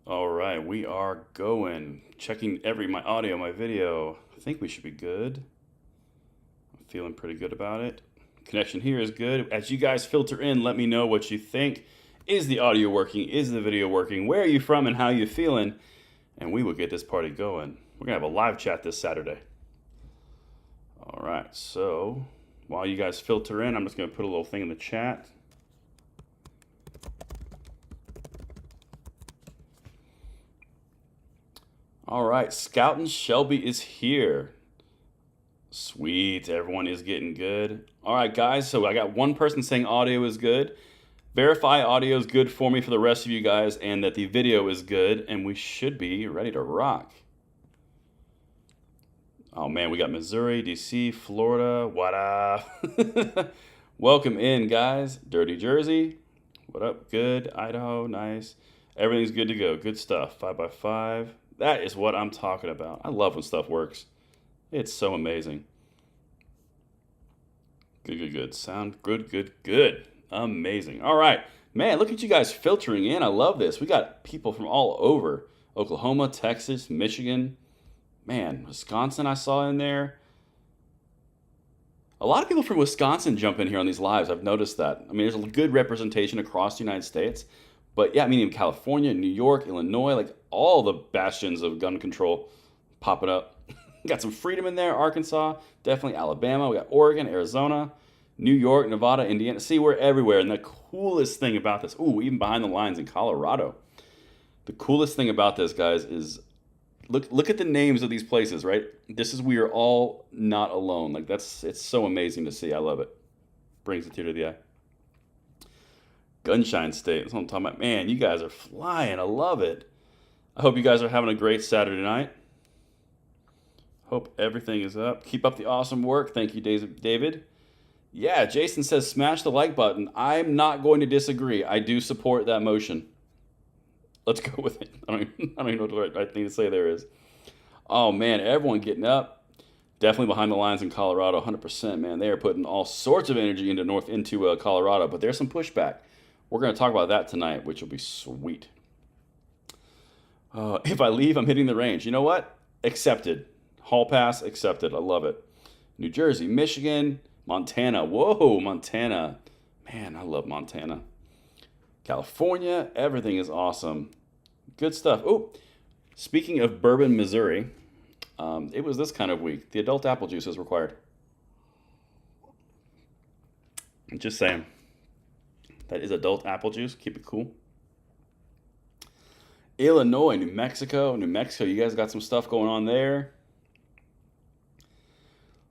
All right, we are going. Checking my audio, my video. I think we should be good. I'm feeling pretty good about it. Connection here is good. As you guys filter in, let me know what you think. Is the audio working? Is the video working? Where are you from and how you feeling? And we will get this party going. We're gonna have a live chat this Saturday. All right, so while you guys filter in, I'm just gonna put a little thing in the chat. All right, Scout and Shelby is here. Sweet, everyone is getting good. All right, guys, so I got one person saying audio is good. Verify audio is good for me for the rest of you guys and that the video is good, and we should be ready to rock. Oh man, we got Missouri, DC, Florida, what up? Welcome in, guys. Dirty Jersey, what up? Good. Idaho, nice. Everything's good to go. Good stuff. 5x5. That is what I'm talking about. I love when stuff works. It's so amazing. Good. Sound good. Amazing. All right. Man, look at you guys filtering in. I love this. We got people from all over. Oklahoma, Texas, Michigan. Man, Wisconsin I saw in there. A lot of people from Wisconsin jump in here on these lives. I've noticed that. I mean, there's a good representation across the United States. But yeah, I mean, in California, New York, Illinois, like all the bastions of gun control popping up. Got some freedom in there. Arkansas, definitely Alabama. We got Oregon, Arizona, New York, Nevada, Indiana. See, we're everywhere. And the coolest thing about this, even behind the lines in Colorado. The coolest thing about this, guys, is look at the names of these places, right? We are all not alone. Like it's so amazing to see. I love it. Brings a tear to the eye. Gunshine State. That's what I'm talking about. Man, you guys are flying. I love it. I hope you guys are having a great Saturday night. Hope everything is up. Keep up the awesome work. Thank you, David. Yeah, Jason says smash the like button. I'm not going to disagree. I do support that motion. Let's go with it. I don't even know what the right thing to say there is. Oh, man, everyone getting up. Definitely behind the lines in Colorado, 100%, man. They are putting all sorts of energy into Colorado, but there's some pushback. We're going to talk about that tonight, which will be sweet. If I leave, I'm hitting the range. You know what? Accepted. Hall pass, accepted. I love it. New Jersey, Michigan, Montana. Whoa, Montana. Man, I love Montana. California, everything is awesome. Good stuff. Oh, speaking of bourbon, Missouri, it was this kind of week. The adult apple juice is required. Just saying. That is adult apple juice. Keep it cool. Illinois, New Mexico. You guys got some stuff going on there.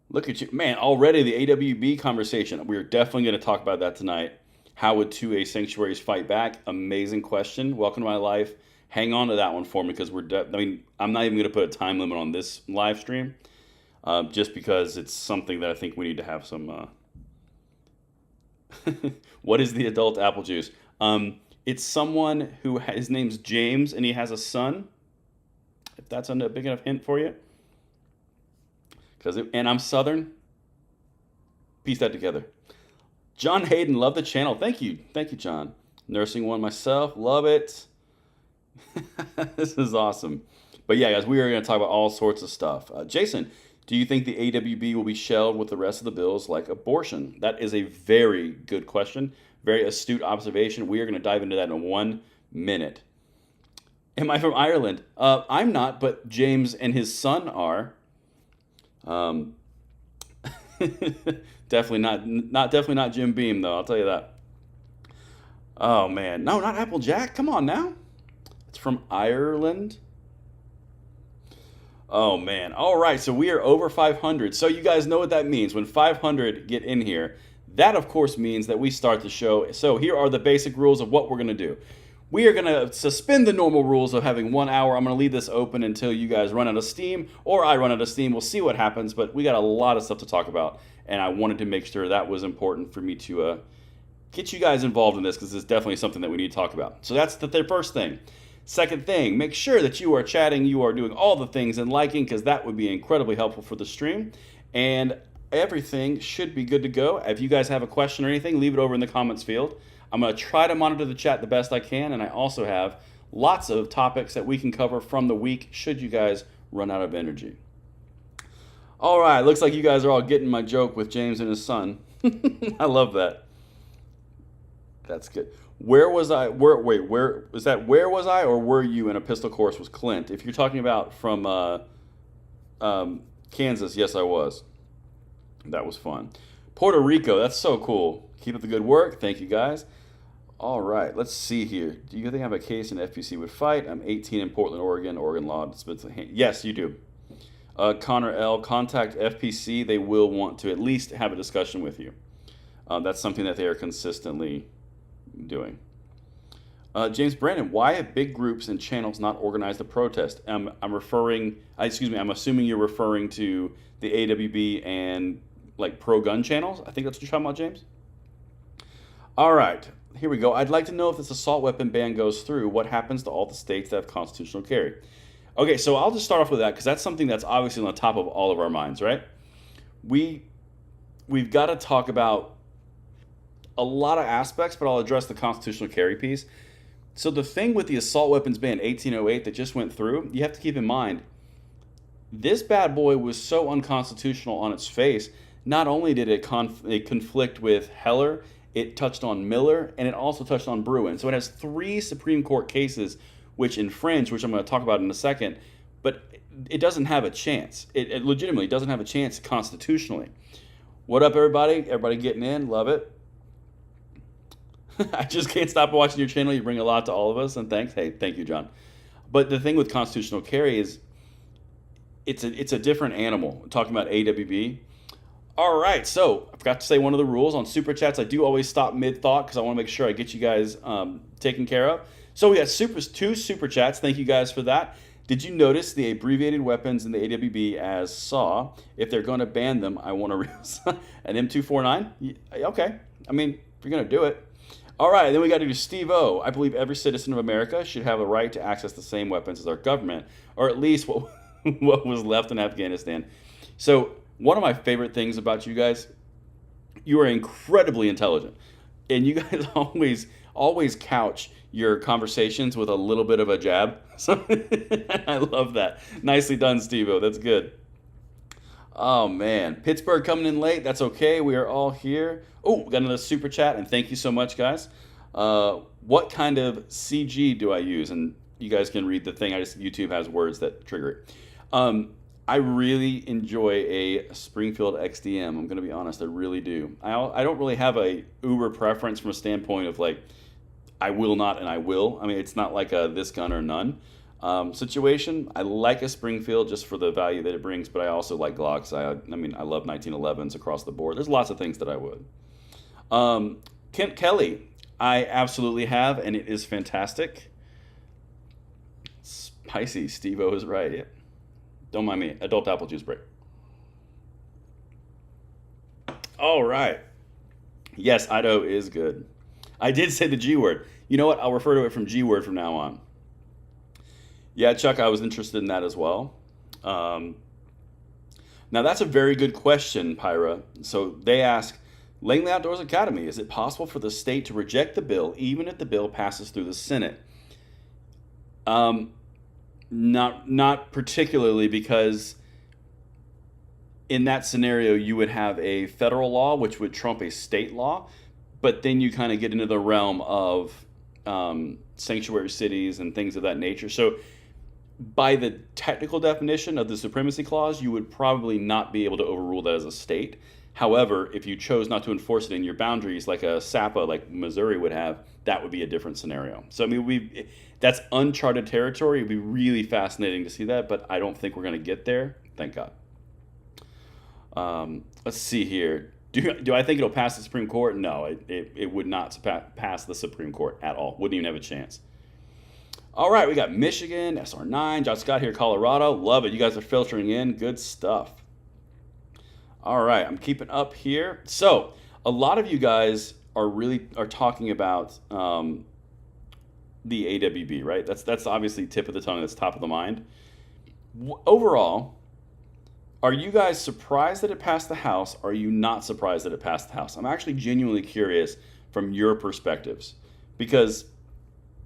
Look at you. Man, already the AWB conversation. We're definitely going to talk about that tonight. How would 2A sanctuaries fight back? Amazing question. Welcome to my life. Hang on to that one for me because I'm not even going to put a time limit on this live stream just because it's something that I think we need to have some... What is the adult apple juice? It's someone who his name's James and he has a son. If that's a big enough hint for you. And I'm Southern. Piece that together. John Hayden, love the channel. Thank you, John. Nursing one myself, love it. This is awesome. But yeah, guys, we are going to talk about all sorts of stuff. Jason, do you think the AWB will be shelved with the rest of the bills like abortion? That is a very good question. Very astute observation. We are going to dive into that in 1 minute. Am I from Ireland? I'm not, but James and his son are. Definitely not Jim Beam though. I'll tell you that. Oh man, no, not Applejack. Come on now. It's from Ireland. Oh man. All right, so we are over 500. So you guys know what that means. When 500 get in here, that of course means that we start the show. So here are the basic rules of what we're going to do. We are going to suspend the normal rules of having 1 hour. I'm going to leave this open until you guys run out of steam or I run out of steam. We'll see what happens, but we got a lot of stuff to talk about, and I wanted to make sure that was important for me to get you guys involved in this because it's definitely something that we need to talk about. So that's the first thing. Second thing, make sure that you are chatting, you are doing all the things and liking because that would be incredibly helpful for the stream. And everything should be good to go. If you guys have a question or anything, leave it over in the comments field. I'm going to try to monitor the chat the best I can, and I also have lots of topics that we can cover from the week should you guys run out of energy. All right, looks like you guys are all getting my joke with James and his son. I love that. That's good. Where was I? Where was that? Where was I, or were you in a pistol course with Clint? If you're talking about from Kansas, yes, I was. That was fun. Puerto Rico, that's so cool. Keep up the good work. Thank you, guys. All right, let's see here. Do you think I have a case an FPC would fight? I'm 18 in Portland, Oregon. Oregon law. Yes, you do. Connor L, contact FPC. They will want to at least have a discussion with you. That's something that they are consistently doing. James Brandon, why have big groups and channels not organized a protest? I'm assuming you're referring to the AWB and like pro-gun channels. I think that's what you're talking about, James. All right, here we go. I'd like to know if this assault weapon ban goes through, what happens to all the states that have constitutional carry? Okay, so I'll just start off with that because that's something that's obviously on the top of all of our minds, right? We've got to talk about a lot of aspects, but I'll address the constitutional carry piece. So the thing with the assault weapons ban 1808 that just went through, you have to keep in mind, this bad boy was so unconstitutional on its face. Not only did it conflict with Heller, it touched on Miller, and it also touched on Bruin. So it has 3 Supreme Court cases which infringe, which I'm going to talk about in a second, but it doesn't have a chance. It legitimately doesn't have a chance constitutionally. What up, everybody? Everybody getting in? Love it. I just can't stop watching your channel. You bring a lot to all of us, and thanks. Hey, thank you, John. But the thing with constitutional carry is it's a different animal. I'm talking about AWB. All right, so I forgot to say one of the rules on Super Chats. I do always stop mid-thought because I want to make sure I get you guys taken care of. So we got 2 Super Chats. Thank you guys for that. Did you notice the abbreviated weapons in the AWB as SAW? If they're going to ban them, I want to an M249? Okay. I mean, if you're going to do it. All right, then we got to do Steve O. I believe every citizen of America should have a right to access the same weapons as our government, or at least what was left in Afghanistan. So one of my favorite things about you guys, you are incredibly intelligent, and you guys always couch your conversations with a little bit of a jab. So I love that. Nicely done, Steve-O. That's good. Oh, man. Pittsburgh coming in late. That's okay. We are all here. Oh, we got another super chat, and thank you so much, guys. What kind of CG do I use? And you guys can read the thing. YouTube has words that trigger it. I really enjoy a Springfield XDM. I'm going to be honest. I really do. I don't really have a uber preference from a standpoint of like, I will not and I will. I mean, it's not like a this gun or none situation. I like a Springfield just for the value that it brings, but I also like Glocks. I love 1911s across the board. There's lots of things that I would. Kent Kelly, I absolutely have, and it is fantastic. Spicy. Steve-O is right. Yeah. Don't mind me. Adult apple juice break. All right. Yes, Idaho is good. I did say the G word. You know what? I'll refer to it from G word from now on. Yeah, Chuck, I was interested in that as well. Now, that's a very good question, Pyra. So they ask, Langley Outdoors Academy, is it possible for the state to reject the bill even if the bill passes through the Senate? Not particularly, because in that scenario, you would have a federal law, which would trump a state law. But then you kind of get into the realm of sanctuary cities and things of that nature. So by the technical definition of the supremacy clause, you would probably not be able to overrule that as a state. However, if you chose not to enforce it in your boundaries, like a SAPA, like Missouri would have, that would be a different scenario. So, I mean, that's uncharted territory. It'd be really fascinating to see that, but I don't think we're going to get there. Thank God. Let's see here. Do I think it'll pass the Supreme Court? No, it would not pass the Supreme Court at all. Wouldn't even have a chance. All right, we got Michigan, SR9, John Scott here, Colorado. Love it. You guys are filtering in. Good stuff. All right, I'm keeping up here. So a lot of you guys are talking about the AWB, right? That's obviously tip of the tongue. That's top of the mind. Overall, are you guys surprised that it passed the House? Or are you not surprised that it passed the House? I'm actually genuinely curious from your perspectives, because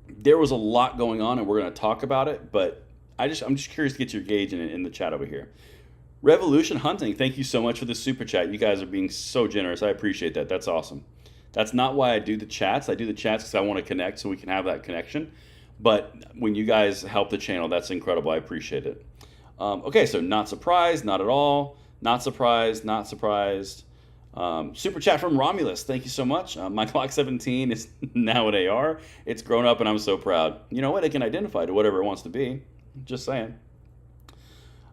there was a lot going on, and we're going to talk about it. But I'm just curious to get your gauge in the chat over here. Revolution Hunting, thank you so much for the super chat. You guys are being so generous. I appreciate that. That's awesome. That's not why I do the chats. I do the chats because I want to connect so we can have that connection. But when you guys help the channel, that's incredible. I appreciate it. Okay, so not surprised, not at all. Not surprised, not surprised. Super chat from Romulus. Thank you so much. My Glock 17 is now an AR. It's grown up and I'm so proud. You know what? It can identify to whatever it wants to be. Just saying.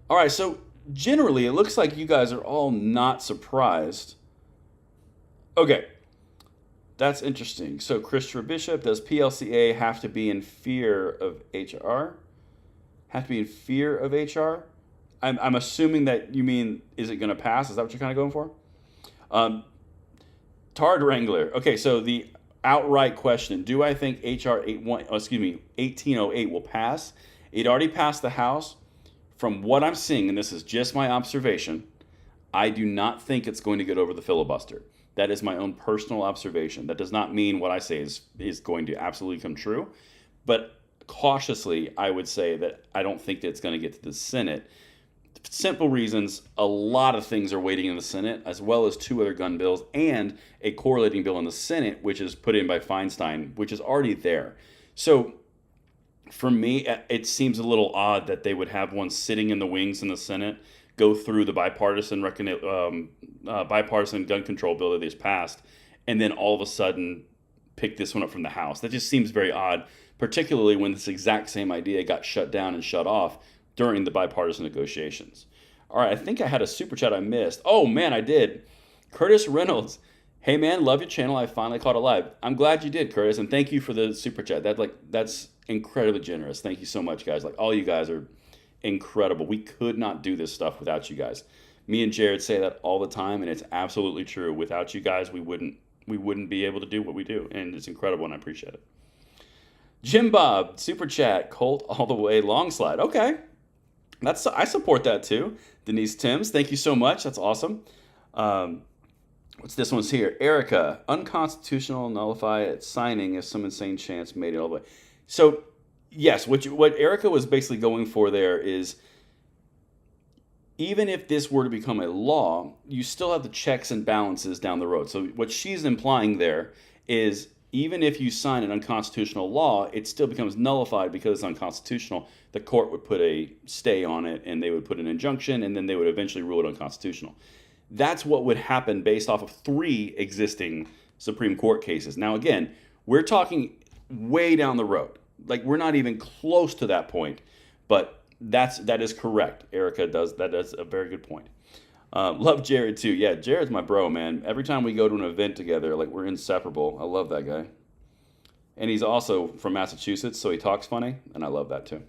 All right, so generally it looks like you guys are all not surprised. Okay. That's interesting. So Christopher Bishop, does PLCA have to be in fear of HR? Have to be in fear of HR? I'm assuming that you mean, is it going to pass? Is that what you're kind of going for? Tard Wrangler. Okay, so the outright question, do I think HR 1808 will pass? It already passed the House. From what I'm seeing, and this is just my observation, I do not think it's going to get over the filibuster. That is my own personal observation. That does not mean what I say is going to absolutely come true. But cautiously, I would say that I don't think that it's going to get to the Senate. Simple reasons, a lot of things are waiting in the Senate, as well as 2 other gun bills and a correlating bill in the Senate, which is put in by Feinstein, which is already there. So for me, it seems a little odd that they would have one sitting in the wings in the Senate, go through the bipartisan gun control bill that is passed, and then all of a sudden pick this one up from the House. That just seems very odd, particularly when this exact same idea got shut down and shut off during the bipartisan negotiations. All right, I think I had a super chat I missed. Oh man, I did. Curtis Reynolds. Hey man, love your channel. I finally caught it live. I'm glad you did, Curtis, and thank you for the super chat. That's incredibly generous. Thank you so much, guys. Like, all you guys are incredible. We could not do this stuff without you guys. Me and Jared say that all the time, and it's absolutely true. Without you guys, we wouldn't be able to do what we do, and it's incredible, and I appreciate it. Jim Bob, super chat, Colt all the way, long slide. Okay. I support that too. Denise Timms, thank you so much. That's awesome. What's this one's here? Erica, unconstitutional, nullify it, signing if some insane chance made it all the way. So, yes, what Erica was basically going for there is, even if this were to become a law, you still have the checks and balances down the road. So what she's implying there is, even if you sign an unconstitutional law, it still becomes nullified because it's unconstitutional. The court would put a stay on it, and they would put an injunction, and then they would eventually rule it unconstitutional. That's what would happen based off of 3 existing Supreme Court cases. Now, again, we're talking way down the road. Like, we're not even close to that point, but that is correct. Erica does a very good point. Love Jared too. Yeah, Jared's my bro, man. Every time we go to an event together, like, we're inseparable. I love that guy. And he's also from Massachusetts, so he talks funny, and I love that too.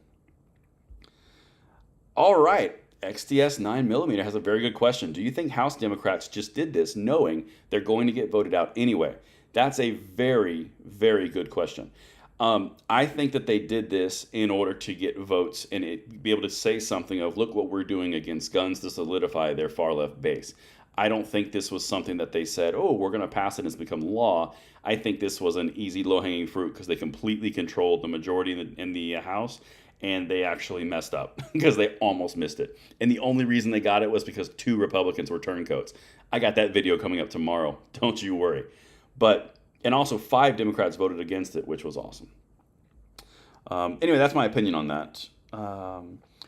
All right. XTS 9mm has a very good question. Do you think House Democrats just did this knowing they're going to get voted out anyway? That's a very, very good question. I think that they did this in order to get votes and be able to say something of, look what we're doing against guns to solidify their far left base. I don't think this was something that they said, oh, we're going to pass it and it's become law. I think this was an easy low-hanging fruit because they completely controlled the majority in the House, and they actually messed up because they almost missed it. And the only reason they got it was because 2 Republicans were turncoats. I got that video coming up tomorrow. Don't you worry. And also 5 Democrats voted against it, which was awesome. Anyway, that's my opinion on that.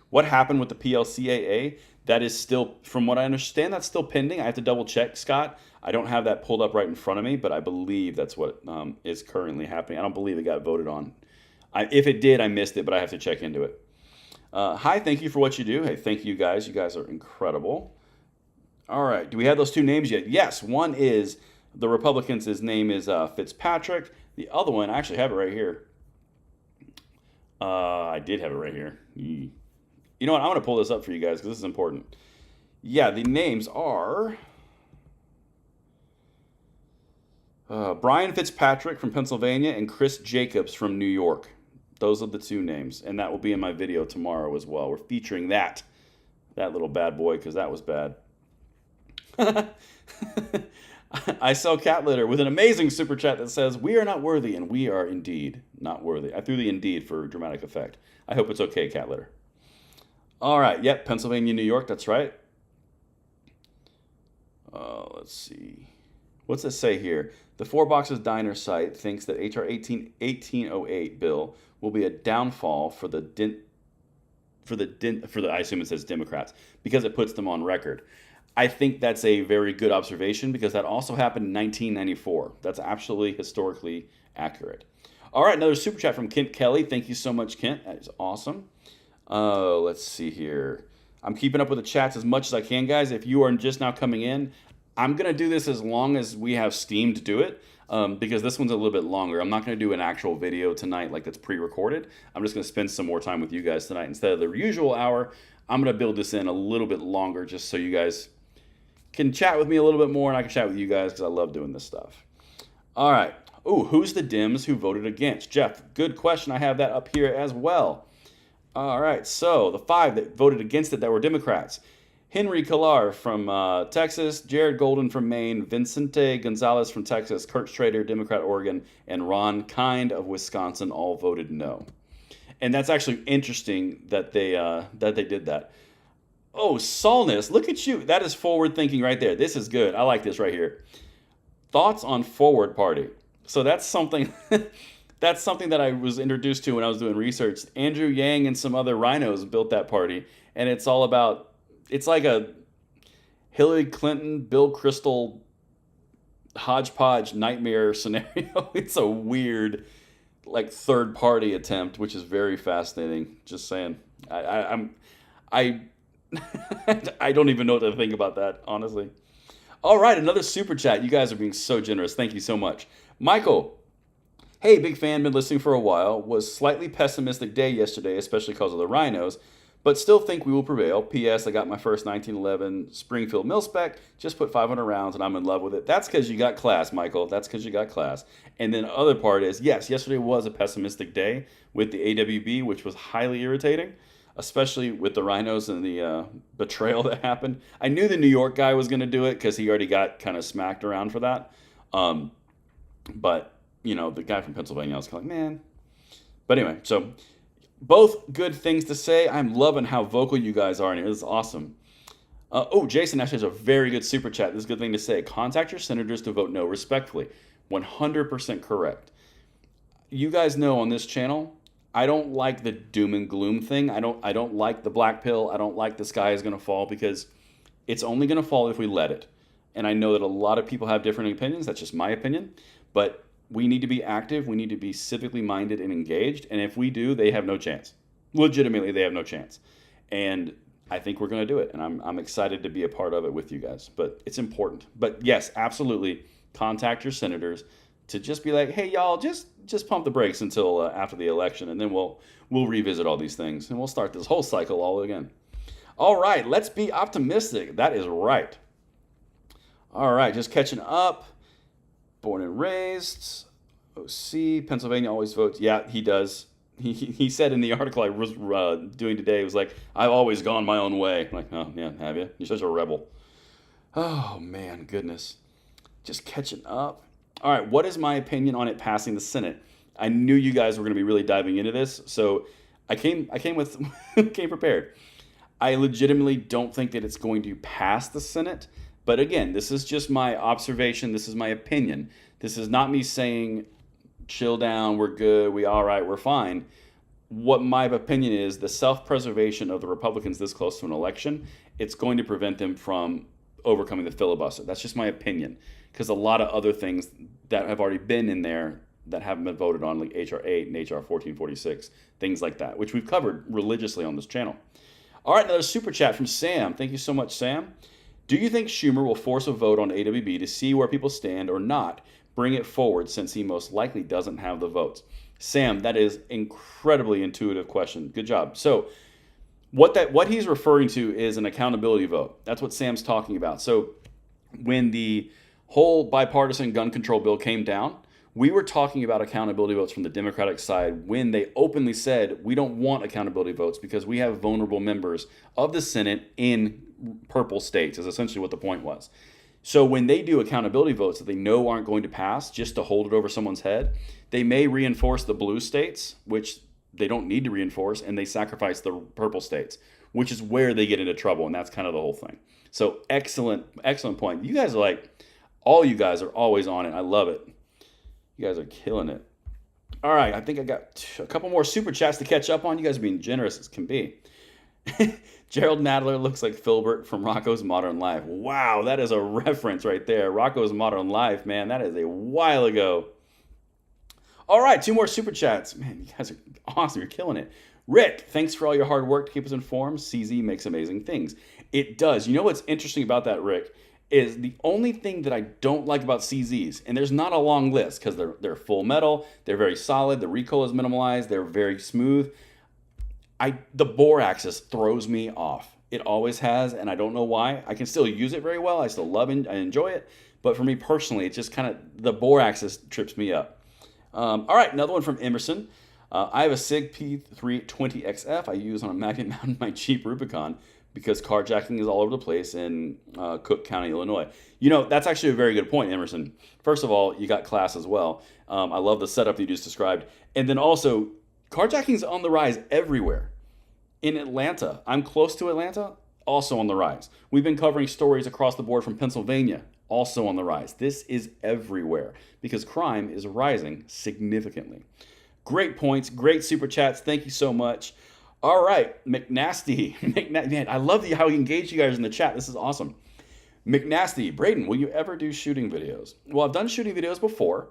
What happened with the PLCAA? That is still, from what I understand, that's still pending. I have to double check, Scott. I don't have that pulled up right in front of me, but I believe that's what is currently happening. I don't believe it got voted on. If it did, I missed it, but I have to check into it. Hi, thank you for what you do. Hey, thank you guys. You guys are incredible. All right, do we have those 2 names yet? Yes, one is the Republicans. His name is Fitzpatrick. The other one, I actually have it right here. I did have it right here. You know what? I'm going to pull this up for you guys because this is important. Yeah, the names are Brian Fitzpatrick from Pennsylvania and Chris Jacobs from New York. Those are the 2 names, and that will be in my video tomorrow as well. We're featuring that little bad boy because that was bad. I sell cat litter with an amazing super chat that says, "We are not worthy, and we are indeed not worthy." I threw the indeed for dramatic effect. I hope it's okay, cat litter. All right. Yep. Pennsylvania, New York. That's right. Let's see. What's it say here? The Four Boxes Diner site thinks that HR 1808 bill will be a downfall for the I assume it says Democrats because it puts them on record. I think that's a very good observation because that also happened in 1994. That's absolutely historically accurate. All right, another super chat from Kent Kelly. Thank you so much, Kent. That is awesome. Let's see here. I'm keeping up with the chats as much as I can, guys. If you are just now coming in, I'm going to do this as long as we have Steam to do it because this one's a little bit longer. I'm not going to do an actual video tonight like that's pre-recorded. I'm just going to spend some more time with you guys tonight. Instead of the usual hour, I'm going to build this in a little bit longer just so you guys can chat with me a little bit more and I can chat with you guys because I love doing this stuff. All right. Ooh, who's the Dems who voted against? Jeff, good question. I have that up here as well. All right, so the 5 that voted against it that were Democrats. Henry Killar from Texas, Jared Golden from Maine, Vincente Gonzalez from Texas, Kurt Schrader, Democrat, Oregon, and Ron Kind of Wisconsin all voted no. And that's actually interesting that they did that. Oh, Solness, look at you. That is forward thinking right there. This is good. I like this right here. Thoughts on Forward Party. So that's something that's something that I was introduced to when I was doing research. Andrew Yang and some other rhinos built that party, and it's all about, it's like a Hillary Clinton, Bill Kristol hodgepodge nightmare scenario. It's a weird, like, third party attempt, which is very fascinating. Just saying. I don't even know what to think about that, honestly. All right, another super chat. You guys are being so generous. Thank you so much. Michael, hey, big fan, been listening for a while. Was slightly pessimistic day yesterday, especially because of the rhinos, but still think we will prevail. P.S. I got my first 1911 Springfield mil-spec, just put 500 rounds, and I'm in love with it. That's because you got class, Michael. That's because you got class. And then the other part is, yes, yesterday was a pessimistic day with the AWB, which was highly irritating, especially with the rhinos and the betrayal that happened. I knew the New York guy was going to do it because he already got kind of smacked around for that. But, you know, the guy from Pennsylvania, I was kind of like, man. But anyway, so both good things to say. I'm loving how vocal you guys are, and it was awesome. Jason actually has a very good super chat. This is a good thing to say. Contact your senators to vote no respectfully. 100% correct. You guys know on this channel, I don't like the doom and gloom thing. I don't like the black pill. I don't like the sky is going to fall because it's only going to fall if we let it. And I know that a lot of people have different opinions. That's just my opinion. But we need to be active. We need to be civically minded and engaged. And if we do, they have no chance. Legitimately, they have no chance. And I think we're going to do it. And I'm excited to be a part of it with you guys. But it's important. But yes, absolutely, contact your senators to just be like, hey, y'all, just pump the brakes until after the election, and then we'll revisit all these things, and we'll start this whole cycle all again. All right, let's be optimistic. That is right. All right, just catching up. Born and raised. OC, Pennsylvania always votes. Yeah, he does. He said in the article I was doing today, it was like, I've always gone my own way. I'm like, oh, yeah, have you? You're such a rebel. Oh, man, goodness. Just catching up. All right, what is my opinion on it passing the Senate? I knew you guys were going to be really diving into this, so I came prepared. I legitimately don't think that it's going to pass the Senate, but again, this is just my observation. This is my opinion. This is not me saying, chill down, we're good, we all right, we're fine. What my opinion is, the self-preservation of the Republicans this close to an election, it's going to prevent them from overcoming the filibuster. That's just my opinion. Because a lot of other things that have already been in there that haven't been voted on, like H.R. 8 and H.R. 1446, things like that, which we've covered religiously on this channel. All right, another super chat from Sam. Thank you so much, Sam. Do you think Schumer will force a vote on AWB to see where people stand or not? Bring it forward since he most likely doesn't have the votes. Sam, that is incredibly intuitive question. Good job. So what he's referring to is an accountability vote. That's what Sam's talking about. So when the whole bipartisan gun control bill came down, we were talking about accountability votes from the Democratic side when they openly said we don't want accountability votes because we have vulnerable members of the Senate in purple states, is essentially what the point was. So when they do accountability votes that they know aren't going to pass just to hold it over someone's head, they may reinforce the blue states, which they don't need to reinforce, and they sacrifice the purple states, which is where they get into trouble, and that's kind of the whole thing. So excellent point. You guys are like, all you guys are always on it. I love it. You guys are killing it. All right, I think I got a couple more super chats to catch up on. You guys are being generous as can be. Gerald Nadler looks like Filbert from Rocko's Modern Life. Wow, that is a reference right there. Rocko's Modern Life, man, that is a while ago. All right, 2 more super chats. Man, you guys are awesome. You're killing it. Rick, thanks for all your hard work to keep us informed. CZ makes amazing things. It does. You know what's interesting about that, Rick, is the only thing that I don't like about CZs, and there's not a long list because they're full metal, they're very solid, the recoil is minimalized, they're very smooth. The bore axis throws me off. It always has, and I don't know why. I can still use it very well. I still love it. I enjoy it. But for me personally, it's just kind of, the bore axis trips me up. All right, another one from Emerson. I have a SIG P320XF I use on a magnet mount in my Jeep Rubicon because carjacking is all over the place in Cook County, Illinois. You know, that's actually a very good point, Emerson. First of all, you got class as well. I love the setup you just described. And then also, carjacking is on the rise everywhere. In Atlanta, I'm close to Atlanta, also on the rise. We've been covering stories across the board from Pennsylvania, also on the rise. This is everywhere because crime is rising significantly. Great points, great super chats. Thank you so much. All right, McNasty. Man, I love how engaged you guys in the chat. This is awesome. McNasty, Braden, will you ever do shooting videos? Well, I've done shooting videos before.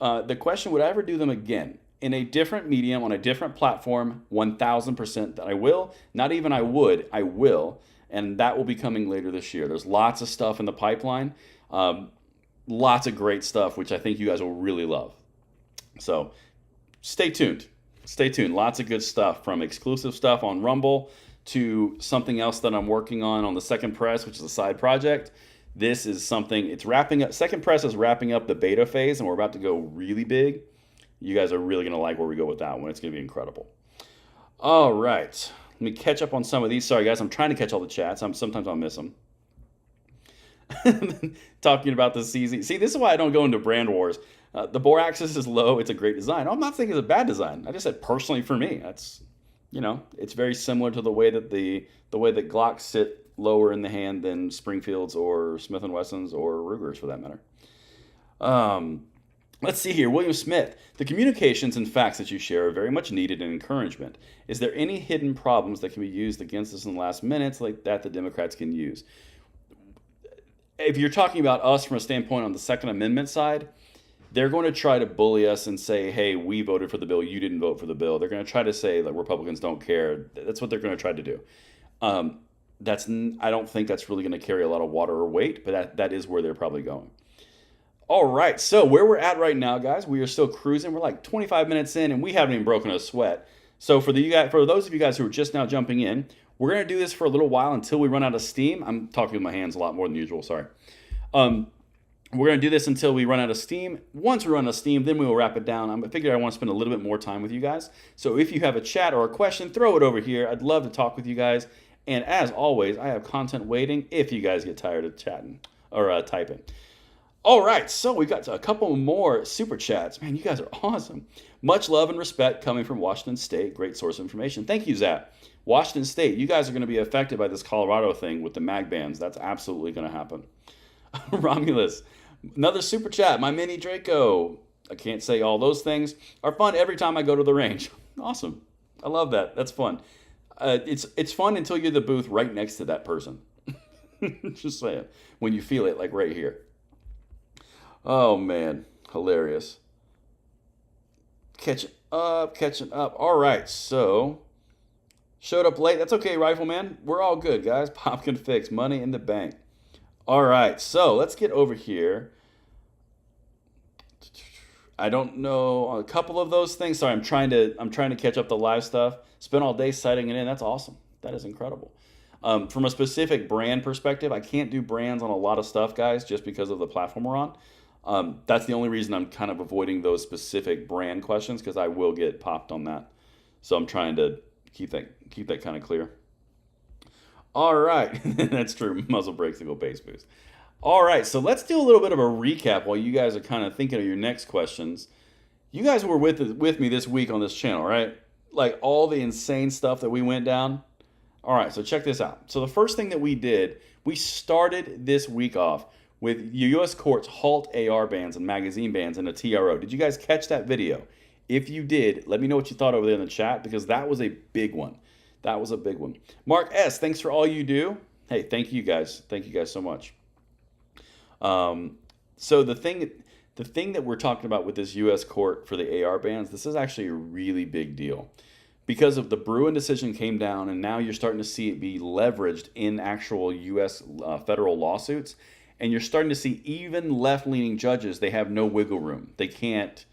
The question, would I ever do them again? In a different medium, on a different platform, 1000% that I will. Not even I would, I will. And that will be coming later this year. There's lots of stuff in the pipeline. Lots of great stuff, which I think you guys will really love. So stay tuned. Stay tuned. Lots of good stuff, from exclusive stuff on Rumble to something else that I'm working on the Second Press, which is a side project. This is something, it's wrapping up. Second Press is wrapping up the beta phase, and we're about to go really big. You guys are really going to like where we go with that one. It's going to be incredible. All right. Let me catch up on some of these. Sorry, guys. I'm trying to catch all the chats. Sometimes I'll miss them. Talking about the CZ. See, this is why I don't go into brand wars. The bore axis is low. It's a great design. I'm not saying it's a bad design. I just said personally for me, that's, you know, it's very similar to the way that the way that Glocks sit lower in the hand than Springfields or Smith & Wessons or Rugers for that matter. Let's see here. William Smith. The communications and facts that you share are very much needed and encouragement. Is there any hidden problems that can be used against us in the last minutes like that the Democrats can use? If you're talking about us from a standpoint on the Second Amendment side, they're going to try to bully us and say, hey, we voted for the bill, you didn't vote for the bill. They're going to try to say that Republicans don't care. That's what they're going to try to do. I don't think that's really going to carry a lot of water or weight, but that is where they're probably going. All right, so where we're at right now, guys, we are still cruising. We're like 25 minutes in, and we haven't even broken a sweat. So for those of you guys who are just now jumping in, we're going to do this for a little while until we run out of steam. I'm talking with my hands a lot more than usual, sorry. We're going to do this until we run out of steam. Once we run out of steam, then we will wrap it down. I figured I want to spend a little bit more time with you guys. So if you have a chat or a question, throw it over here. I'd love to talk with you guys. And as always, I have content waiting if you guys get tired of chatting or typing. All right, so we've got a couple more super chats. Man, you guys are awesome. Much love and respect coming from Washington State. Great source of information. Thank you, Zach. Washington State, you guys are going to be affected by this Colorado thing with the mag bans. That's absolutely going to happen. Romulus, another super chat. My mini Draco, I can't say all those things, are fun every time I go to the range. Awesome. I love that. That's fun. It's fun until you're the booth right next to that person. Just saying. When you feel it, like right here. Oh, man. Hilarious. Catching up. All right, so showed up late. That's okay, Rifleman. We're all good, guys. Pop can fix. Money in the bank. All right, so let's get over here. I don't know a couple of those things. Sorry, I'm trying to catch up the live stuff. Spent all day citing it in. That's awesome. That is incredible. From a specific brand perspective, I can't do brands on a lot of stuff, guys, just because of the platform we're on. That's the only reason I'm kind of avoiding those specific brand questions, because I will get popped on that. So I'm trying to keep that kind of clear. All right, that's true. Muzzle brakes equal base boost. All right, so let's do a little bit of a recap while you guys are kind of thinking of your next questions. You guys were with me this week on this channel, right? Like all the insane stuff that we went down. All right, so check this out. So the first thing that we did, we started this week off with U.S. courts halt AR bans and magazine bans in a TRO. Did you guys catch that video? If you did, let me know what you thought over there in the chat, because that was a big one. That was a big one. Mark S., thanks for all you do. Hey, thank you guys. Thank you guys so much. So the thing that we're talking about with this U.S. court for the AR bans, this is actually a really big deal. Because of the Bruin decision came down, and now you're starting to see it be leveraged in actual U.S. Federal lawsuits, and you're starting to see even left-leaning judges, they have no wiggle room. They can't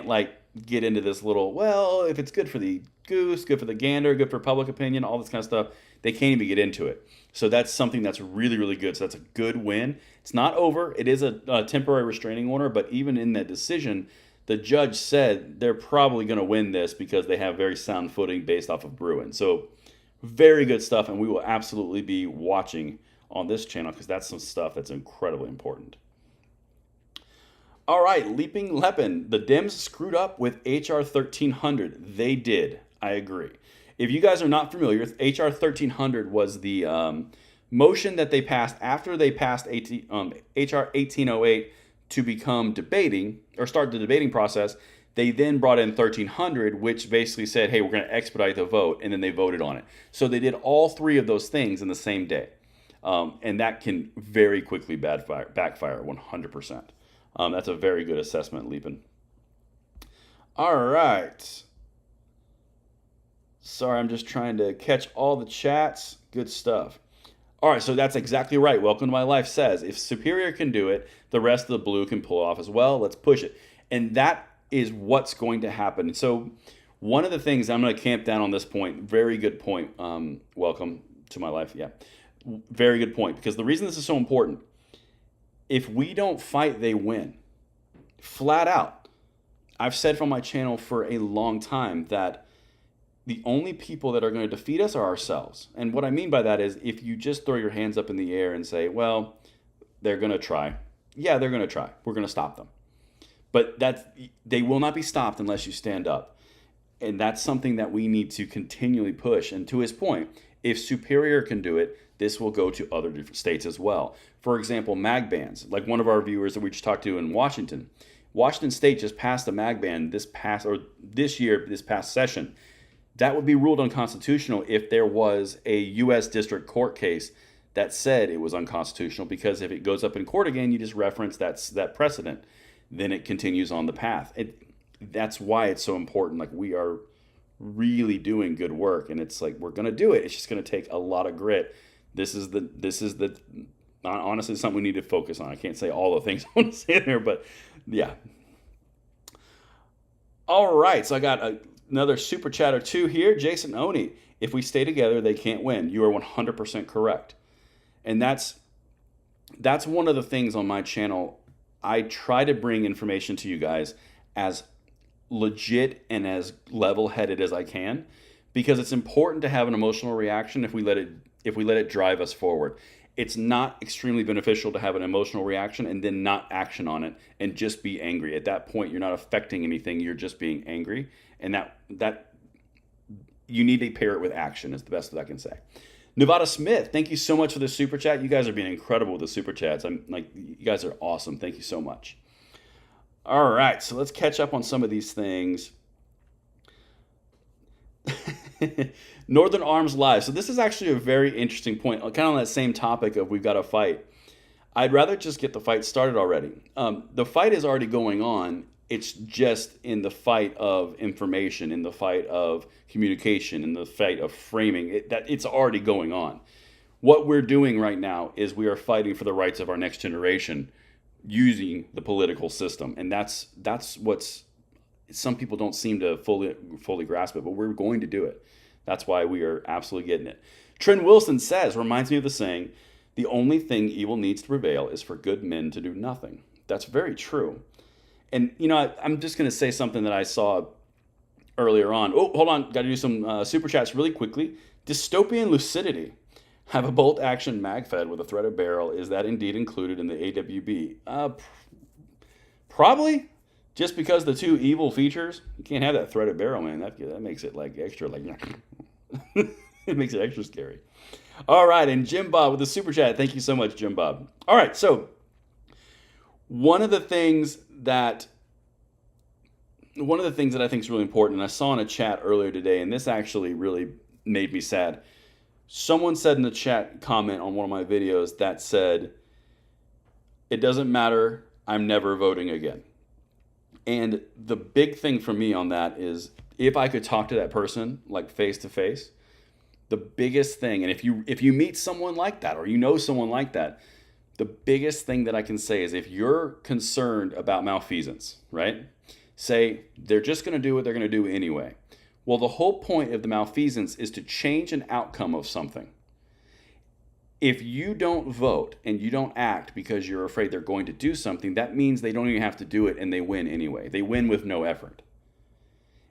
like get into this little, well, if it's good for the goose, good for the gander, good for public opinion, all this kind of stuff. They can't even get into it. So that's something that's really, really good. So that's a good win. It's not over. It is a temporary restraining order, but even in that decision, the judge said they're probably going to win this because they have very sound footing based off of Bruin. So very good stuff, and we will absolutely be watching on this channel because that's some stuff that's incredibly important. All right, Leaping Lepin. The Dems screwed up with HR 1300. They did. I agree. If you guys are not familiar, HR 1300 was the motion that they passed after they passed HR 1808 to become debating or start the debating process. They then brought in 1300, which basically said, hey, we're going to expedite the vote, and then they voted on it. So they did all three of those things in the same day. And that can very quickly backfire 100%. That's a very good assessment, Leapin. All right. Sorry, I'm just trying to catch all the chats. Good stuff. All right, so that's exactly right. Welcome to My Life says, if Superior can do it, the rest of the blue can pull off as well. Let's push it. And that is what's going to happen. So one of the things, I'm going to camp down on this point. Very good point. Welcome to My Life. Yeah, very good point. Because the reason this is so important, if we don't fight, they win. Flat out. I've said from my channel for a long time that the only people that are going to defeat us are ourselves. And what I mean by that is if you just throw your hands up in the air and say, well, they're going to try. Yeah, they're going to try. We're going to stop them. But they will not be stopped unless you stand up. And that's something that we need to continually push. And to his point, if Superior can do it, this will go to other different states as well. For example, mag bans, like one of our viewers that we just talked to in Washington. Washington State just passed a mag ban this past session. That would be ruled unconstitutional if there was a U.S. District Court case that said it was unconstitutional, because if it goes up in court again, you just reference that precedent. Then it continues on the path. That's why it's so important. Like, we are really doing good work, and it's like we're going to do it. It's just going to take a lot of grit. This is honestly something we need to focus on. I can't say all the things I want to say there, but yeah. All right, so I got another super chat or two here. Jason Oni, if we stay together, they can't win. You are 100% correct. And that's one of the things on my channel. I try to bring information to you guys as legit and as level-headed as I can, because it's important to have an emotional reaction if we let it drive us forward. It's not extremely beneficial to have an emotional reaction and then not action on it and just be angry. At that point, you're not affecting anything. You're just being angry. And that you need to pair it with action is the best that I can say. Nevada Smith, thank you so much for the super chat. You guys are being incredible with the super chats. You guys are awesome. Thank you so much. All right, so let's catch up on some of these things. Northern Arms Live. So this is actually a very interesting point, kind of on that same topic of we've got to fight. I'd rather just get the fight started already. The fight is already going on. It's just in the fight of information, in the fight of communication, in the fight of framing. It's already going on. What we're doing right now is we are fighting for the rights of our next generation using the political system. And that's what's, some people don't seem to fully grasp it, but we're going to do it. That's why we are absolutely getting it. Trent Wilson says, reminds me of the saying, the only thing evil needs to prevail is for good men to do nothing. That's very true. And, I'm just going to say something that I saw earlier on. Oh, hold on. Got to do some super chats really quickly. Dystopian Lucidity. Have a bolt action mag fed with a threaded barrel. Is that indeed included in the AWB? Probably. Just because the two evil features, you can't have that threaded barrel, man. That makes it like extra, like it makes it extra scary. All right, and Jim Bob with the super chat. Thank you so much, Jim Bob. All right, so one of the things that I think is really important, and I saw in a chat earlier today, and this actually really made me sad. Someone said in the chat comment on one of my videos that said, "It doesn't matter. I'm never voting again." And the big thing for me on that is, if I could talk to that person like face to face, the biggest thing, and if you meet someone like that, or you know someone like that, the biggest thing that I can say is, if you're concerned about malfeasance, right? Say they're just going to do what they're going to do anyway. Well, the whole point of the malfeasance is to change an outcome of something. If you don't vote and you don't act because you're afraid they're going to do something, that means they don't even have to do it and they win anyway. They win with no effort.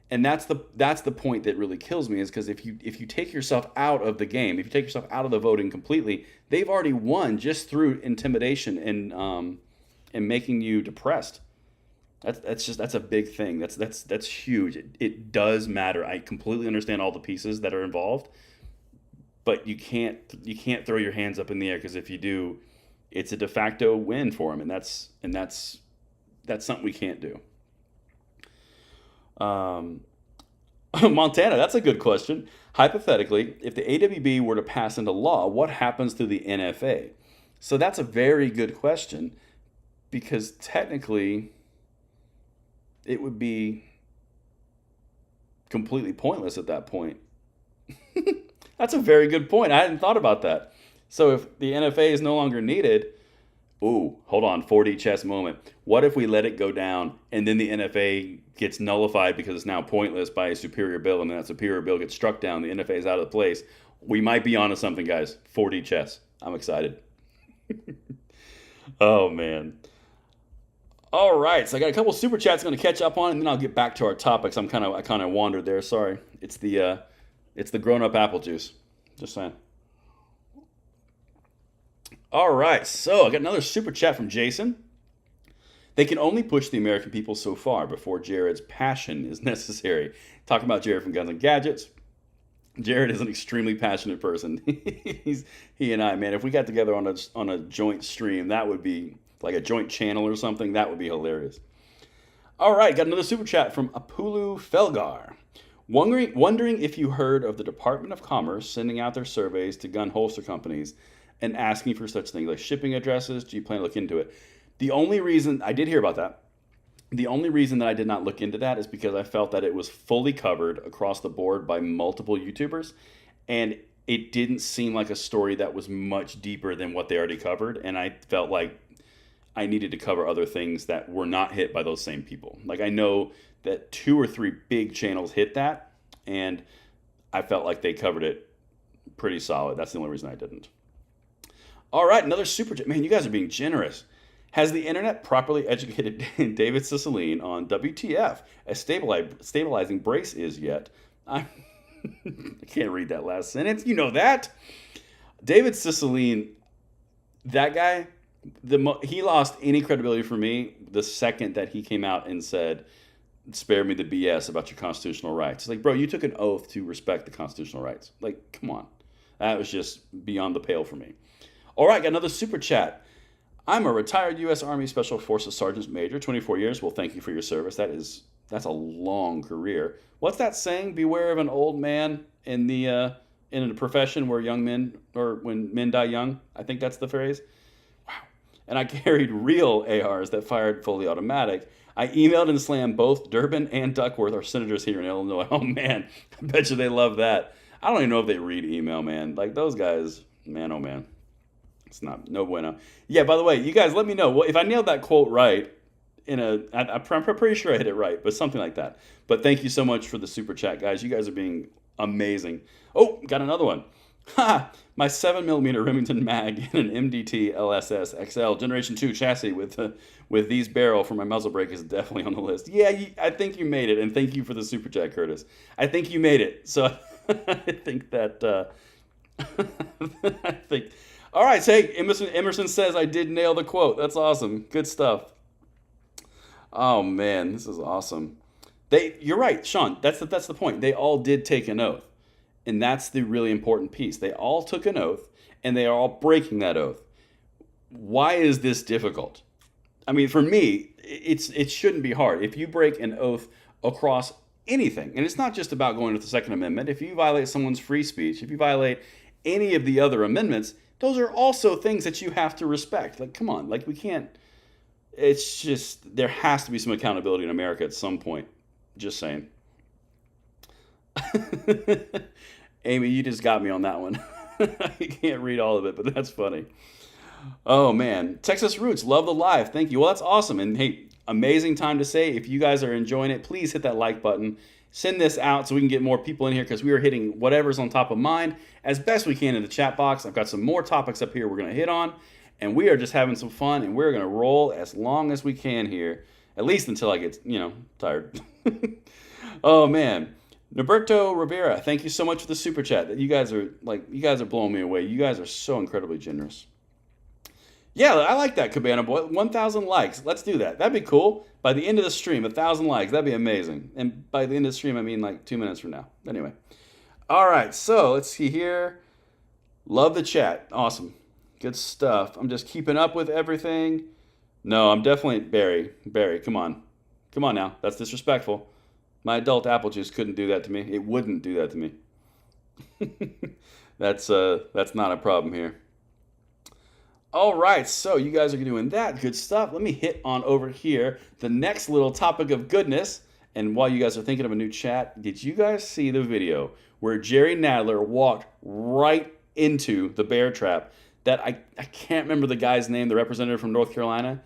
And that's the point that really kills me, is because if you take yourself out of the game, if you take yourself out of the voting completely, they've already won just through intimidation and making you depressed. That's a big thing. That's huge. It does matter. I completely understand all the pieces that are involved, but you can't throw your hands up in the air, because if you do, it's a de facto win for them, and that's something we can't do. Montana, that's a good question. Hypothetically, if the AWB were to pass into law, what happens to the NFA? So that's a very good question, because technically it would be completely pointless at that point. That's a very good point. I hadn't thought about that. So if the NFA is no longer needed, ooh, hold on, 4D chess moment. What if we let it go down and then the NFA gets nullified because it's now pointless by a superior bill, and then that superior bill gets struck down, the NFA is out of place? We might be onto something, guys. 4D chess. I'm excited. Oh, man. All right, so I got a couple super chats I'm going to catch up on, and then I'll get back to our topics. I kind of wandered there. Sorry. It's the grown-up apple juice. Just saying. All right, so I got another super chat from Jason. They can only push the American people so far before Jared's passion is necessary. Talking about Jared from Guns and Gadgets. Jared is an extremely passionate person. He and I, man, if we got together on a joint stream, that would be like a joint channel or something. That would be hilarious. All right, got another super chat from Apulu Felgar. Wondering if you heard of the Department of Commerce sending out their surveys to gun holster companies and asking for such things like shipping addresses. Do you plan to look into it? The only reason I did hear about that, the only reason that I did not look into that is because I felt that it was fully covered across the board by multiple YouTubers, and it didn't seem like a story that was much deeper than what they already covered, and I felt like I needed to cover other things that were not hit by those same people. Like, I know that 2 or 3 big channels hit that, and I felt like they covered it pretty solid. That's the only reason I didn't. All right, another super chat. Man, you guys are being generous. Has the internet properly educated David Cicilline on WTF a stabilizing brace is yet? I can't read that last sentence. You know that. David Cicilline, that guy, he lost any credibility for me the second that he came out and said, spare me the BS about your constitutional rights. It's like, bro, you took an oath to respect the constitutional rights. Like, come on. That was just beyond the pale for me. All right, got another super chat. I'm a retired U.S. Army Special Forces Sergeant Major, 24 years. Well, thank you for your service. That's a long career. What's that saying? Beware of an old man in a profession where young men, or when men die young. I think that's the phrase. Wow. And I carried real ARs that fired fully automatic. I emailed and slammed both Durbin and Duckworth, our senators here in Illinois. Oh, man. I bet you they love that. I don't even know if they read email, man. Like, those guys, man, oh, man. It's no bueno. Yeah, by the way, you guys let me know. If I nailed that quote right, I'm pretty sure I hit it right, but something like that. But thank you so much for the super chat, guys. You guys are being amazing. Oh, got another one. Ha! My 7mm Remington mag in an MDT LSS XL Generation 2 chassis with these barrel for my muzzle brake is definitely on the list. Yeah, I think you made it, and thank you for the super chat, Curtis. I think you made it. So I think that I think. All right, so hey, Emerson says I did nail the quote. That's awesome. Good stuff. Oh man, this is awesome. You're right, Sean. That's the point. They all did take an oath, and that's the really important piece. They all took an oath, and they are all breaking that oath. Why is this difficult? I mean, for me, it shouldn't be hard. If you break an oath across anything, and it's not just about going with the Second Amendment. If you violate someone's free speech, if you violate any of the other amendments, those are also things that you have to respect. Like, come on, like we can't. It's just there has to be some accountability in America at some point. Just saying. Amy, you just got me on that one. I can't read all of it, but that's funny. Oh man, Texas Roots, love the live. Thank you. Well, that's awesome. And hey, amazing time to say. If you guys are enjoying it, please hit that like button. Send this out so we can get more people in here because we are hitting whatever's on top of mind as best we can in the chat box. I've got some more topics up here we're going to hit on, and we are just having some fun, and we're going to roll as long as we can here, at least until I get, tired. Oh man. Norberto Rivera, thank you so much for the super chat. You guys are blowing me away. You guys are so incredibly generous. Yeah, I like that, Cabana Boy. 1,000 likes. Let's do that. That'd be cool. By the end of the stream, 1,000 likes. That'd be amazing. And by the end of the stream, I mean like 2 minutes from now. Anyway. All right, so let's see here. Love the chat. Awesome. Good stuff. I'm just keeping up with everything. No, I'm definitely Barry, come on. Come on now. That's disrespectful. My adult apple juice couldn't do that to me. It wouldn't do that to me. That's not a problem here. All right, so you guys are doing that. Good stuff. Let me hit on over here the next little topic of goodness. And while you guys are thinking of a new chat, did you guys see the video where Jerry Nadler walked right into the bear trap? That I can't remember the guy's name, the representative from North Carolina.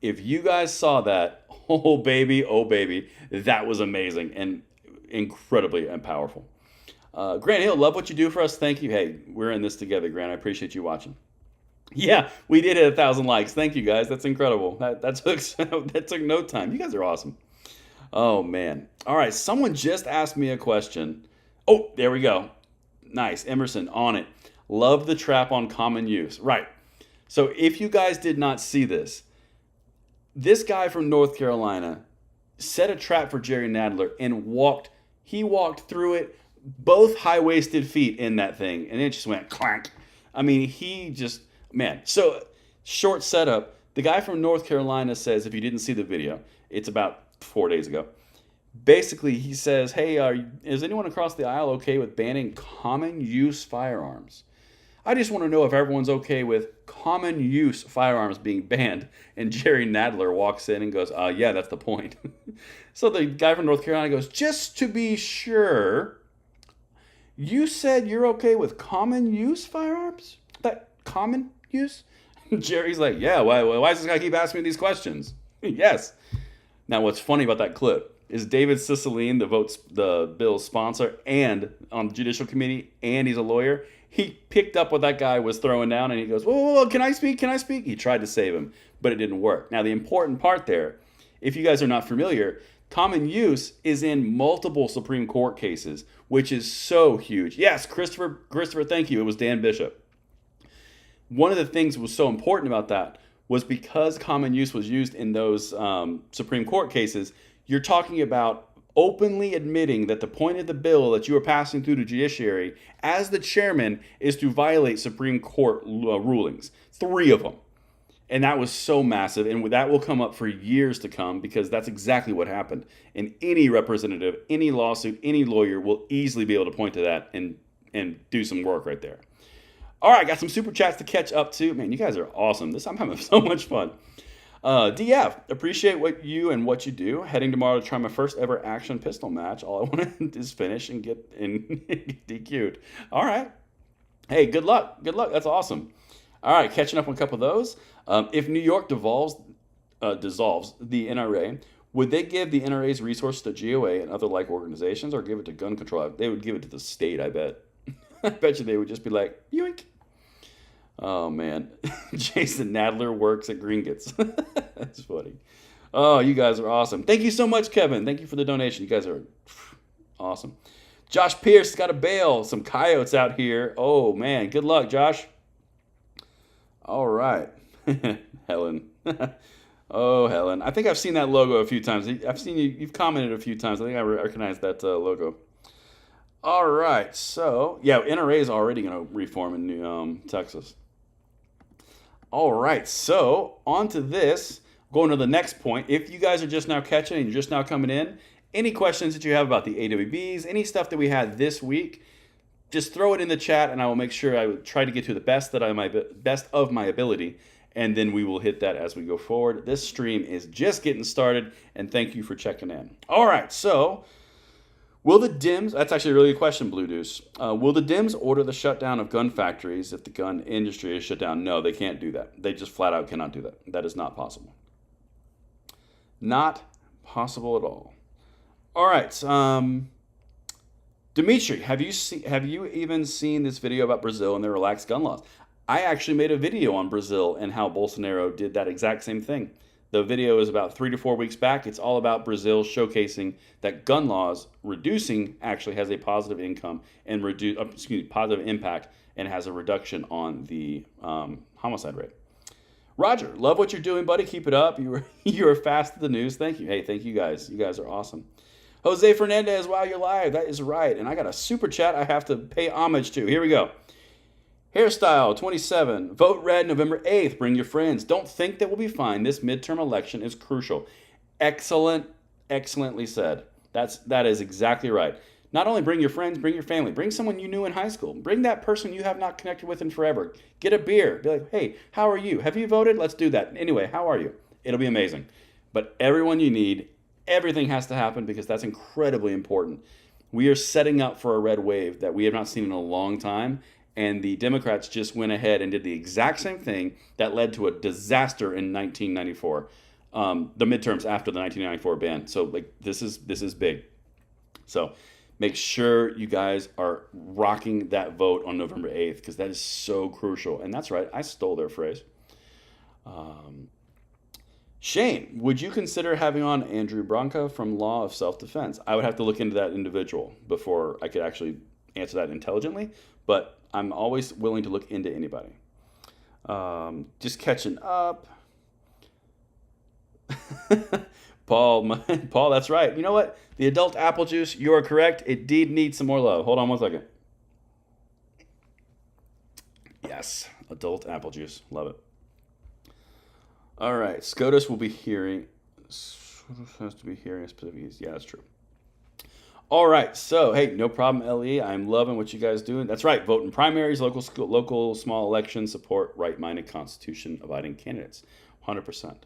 If you guys saw that, oh baby, that was amazing and incredibly and powerful. Grant Hill, love what you do for us. Thank you. Hey, we're in this together, Grant. I appreciate you watching. Yeah, we did hit 1,000 likes. Thank you, guys. That's incredible. That took no time. You guys are awesome. Oh, man. All right, someone just asked me a question. Oh, there we go. Nice. Emerson, on it. Love the trap on common use. Right. So if you guys did not see this, this guy from North Carolina set a trap for Jerry Nadler and walked through it, both high-waisted feet in that thing, and it just went clank. I mean, man. So short setup, the guy from North Carolina says, if you didn't see the video, it's about 4 days ago. Basically, he says, hey, is anyone across the aisle okay with banning common use firearms? I just want to know if everyone's okay with common use firearms being banned. And Jerry Nadler walks in and goes, yeah, that's the point. So the guy from North Carolina goes, just to be sure, you said you're okay with common use firearms? That common use? Jerry's like, yeah, why does this guy keep asking me these questions? Yes. Now, what's funny about that clip is David Cicilline, the bill's sponsor, and on the Judicial Committee, and he's a lawyer. He picked up what that guy was throwing down, and he goes, whoa, can I speak? He tried to save him, but it didn't work. Now, the important part there, if you guys are not familiar, common use is in multiple Supreme Court cases, which is so huge. Yes, Christopher, thank you. It was Dan Bishop. One of the things that was so important about that was because common use was used in those Supreme Court cases, you're talking about openly admitting that the point of the bill that you are passing through the judiciary as the chairman is to violate Supreme Court rulings. 3 of them. And that was so massive, and that will come up for years to come because that's exactly what happened. And any representative, any lawsuit, any lawyer will easily be able to point to that and do some work right there. All right, got some super chats to catch up to. Man, you guys are awesome. I'm having so much fun. DF, appreciate what you do. Heading tomorrow to try my first ever action pistol match. All I want is finish and get DQ'd. All right. Hey, good luck. That's awesome. All right, catching up on a couple of those. If New York dissolves the NRA, would they give the NRA's resources to GOA and other like organizations or give it to gun control? They would give it to the state, I bet. I bet you they would just be like, yoink. Oh, man. Jason Nadler works at Gringotts. That's funny. Oh, you guys are awesome. Thank you so much, Kevin. Thank you for the donation. You guys are awesome. Josh Pierce got a bail. Some coyotes out here. Oh, man. Good luck, Josh. All right. Helen. Oh, Helen. I think I've seen that logo a few times. I've seen you've commented a few times. I think I recognize that logo. All right. So, yeah, NRA is already going to reform in Texas. All right. So, on to this. Going to the next point. If you guys are just now catching and you're just now coming in, any questions that you have about the AWBs, any stuff that we had this week, just throw it in the chat and I will make sure I will try to get to the best of my ability. And then we will hit that as we go forward. This stream is just getting started, and thank you for checking in. All right, so will the Dems, that's actually a really good question, Blue Deuce. Will the Dems order the shutdown of gun factories if the gun industry is shut down? No, they can't do that. They just flat out cannot do that. That is not possible. Not possible at all. All right, Dimitri, have you even seen this video about Brazil and their relaxed gun laws? I actually made a video on Brazil and how Bolsonaro did that exact same thing. The video is about 3 to 4 weeks back. It's all about Brazil showcasing that gun laws reducing actually has a positive income and positive impact and has a reduction on the homicide rate. Roger, love what you're doing, buddy. Keep it up. You are fast to the news. Thank you. Hey, thank you guys. You guys are awesome. Jose Fernandez, wow, you're live. That is right. And I got a super chat I have to pay homage to. Here we go. Hairstyle 27. Vote red November 8th. Bring your friends. Don't think that we'll be fine. This midterm election is crucial. Excellently said. That is exactly right. Not only bring your friends, bring your family. Bring someone you knew in high school. Bring that person you have not connected with in forever. Get a beer. Be like, hey, how are you? Have you voted? Let's do that. Anyway, how are you? It'll be amazing. But everyone you need, everything has to happen because that's incredibly important. We are setting up for a red wave that we have not seen in a long time. And the Democrats just went ahead and did the exact same thing that led to a disaster in 1994, the midterms after the 1994 ban. So like this is big. So make sure you guys are rocking that vote on November 8th because that is so crucial. And that's right, I stole their phrase. Shane, would you consider having on Andrew Branca from Law of Self-Defense? I would have to look into that individual before I could actually answer that intelligently, but I'm always willing to look into anybody. Just catching up. Paul, that's right. You know what? The adult apple juice, you are correct. It did need some more love. Hold on one second. Yes, adult apple juice. Love it. All right, SCOTUS will be hearing. SCOTUS has to be hearing a specific. Yeah, that's true. All right, so hey, no problem, LE. I'm loving what you guys doing. That's right, vote in primaries, local small elections, support right-minded, Constitution-abiding candidates, 100%.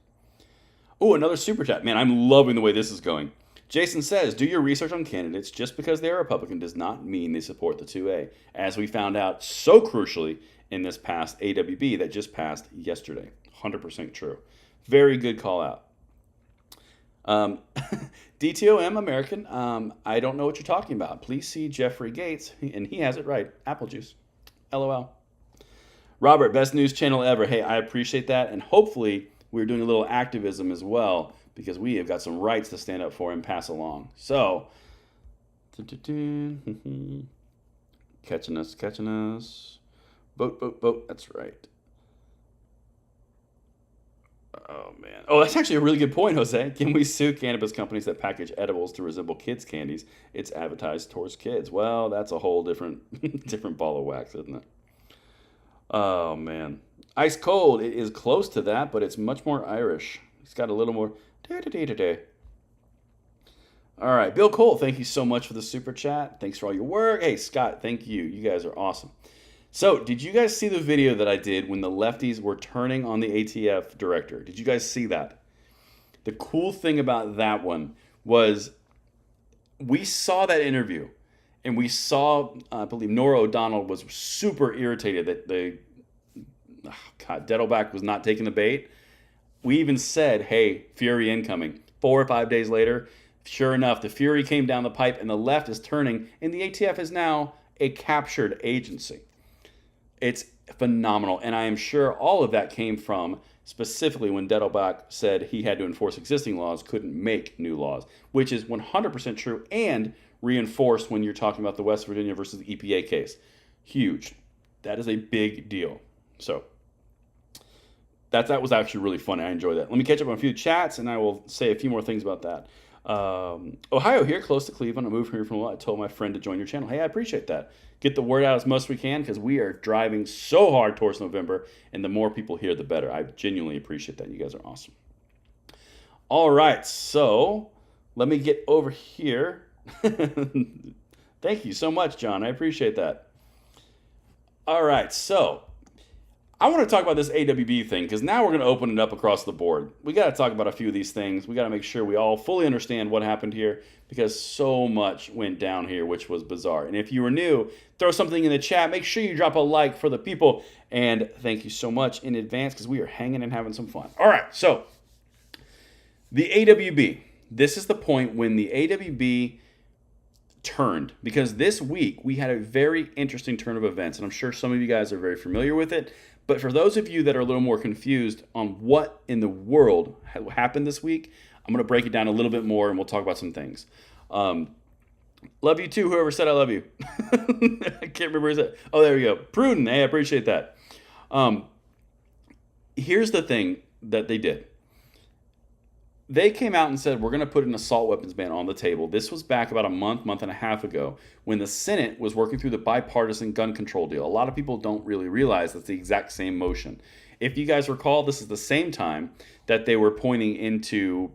Oh, another super chat. Man, I'm loving the way this is going. Jason says, do your research on candidates. Just because they're Republican does not mean they support the 2A, as we found out so crucially in this past AWB that just passed yesterday. 100% true. Very good call out. DTOM American, I don't know what you're talking about. Please see Jeffrey Gates, and he has it right. Apple juice. LOL. Robert, best news channel ever. Hey, I appreciate that, and hopefully we're doing a little activism as well because we have got some rights to stand up for and pass along. So, catching us. Vote. That's right. Oh, man. Oh, that's actually a really good point, Jose. Can we sue cannabis companies that package edibles to resemble kids' candies? It's advertised towards kids. Well, that's a whole different ball of wax, isn't it? Oh, man. Ice Cold, it is close to that, but it's much more Irish. It's got a little more... All right, Bill Cole, thank you so much for the super chat. Thanks for all your work. Hey, Scott, thank you. You guys are awesome. So, did you guys see the video that I did when the lefties were turning on the ATF director? Did you guys see that? The cool thing about that one was we saw that interview, and we saw, I believe, Nora O'Donnell was super irritated that Dettelbach was not taking the bait. We even said, hey, Fury incoming. 4 or 5 days later, sure enough, the Fury came down the pipe, and the left is turning, and the ATF is now a captured agency. It's phenomenal. And I am sure all of that came from specifically when Dettelbach said he had to enforce existing laws, couldn't make new laws, which is 100% true and reinforced when you're talking about the West Virginia versus the EPA case. Huge. That is a big deal. So that was actually really funny. I enjoyed that. Let me catch up on a few chats, and I will say a few more things about that. Ohio here, close to Cleveland. I moved here from a lot. I told my friend to join your channel. Hey, I appreciate that. Get the word out as much as we can because we are driving so hard towards November, and the more people hear, the better. I genuinely appreciate that. You guys are awesome. All right, so let me get over here. Thank you so much, John. I appreciate that. All right, so I want to talk about this AWB thing because now we're going to open it up across the board. We got to talk about a few of these things. We got to make sure we all fully understand what happened here because so much went down here, which was bizarre. And if you were new, throw something in the chat. Make sure you drop a like for the people. And thank you so much in advance because we are hanging and having some fun. All right, so the AWB. This is the point when the AWB turned because this week we had a very interesting turn of events. And I'm sure some of you guys are very familiar with it. But for those of you that are a little more confused on what in the world happened this week, I'm going to break it down a little bit more and we'll talk about some things. Love you too, whoever said I love you. I can't remember who said. Oh, there we go. Pruden, hey, I appreciate that. Here's the thing that they did. They came out and said, we're going to put an assault weapons ban on the table. This was back about a month and a half ago when the Senate was working through the bipartisan gun control deal. A lot of people don't really realize that's the exact same motion. If you guys recall, this is the same time that they were pointing into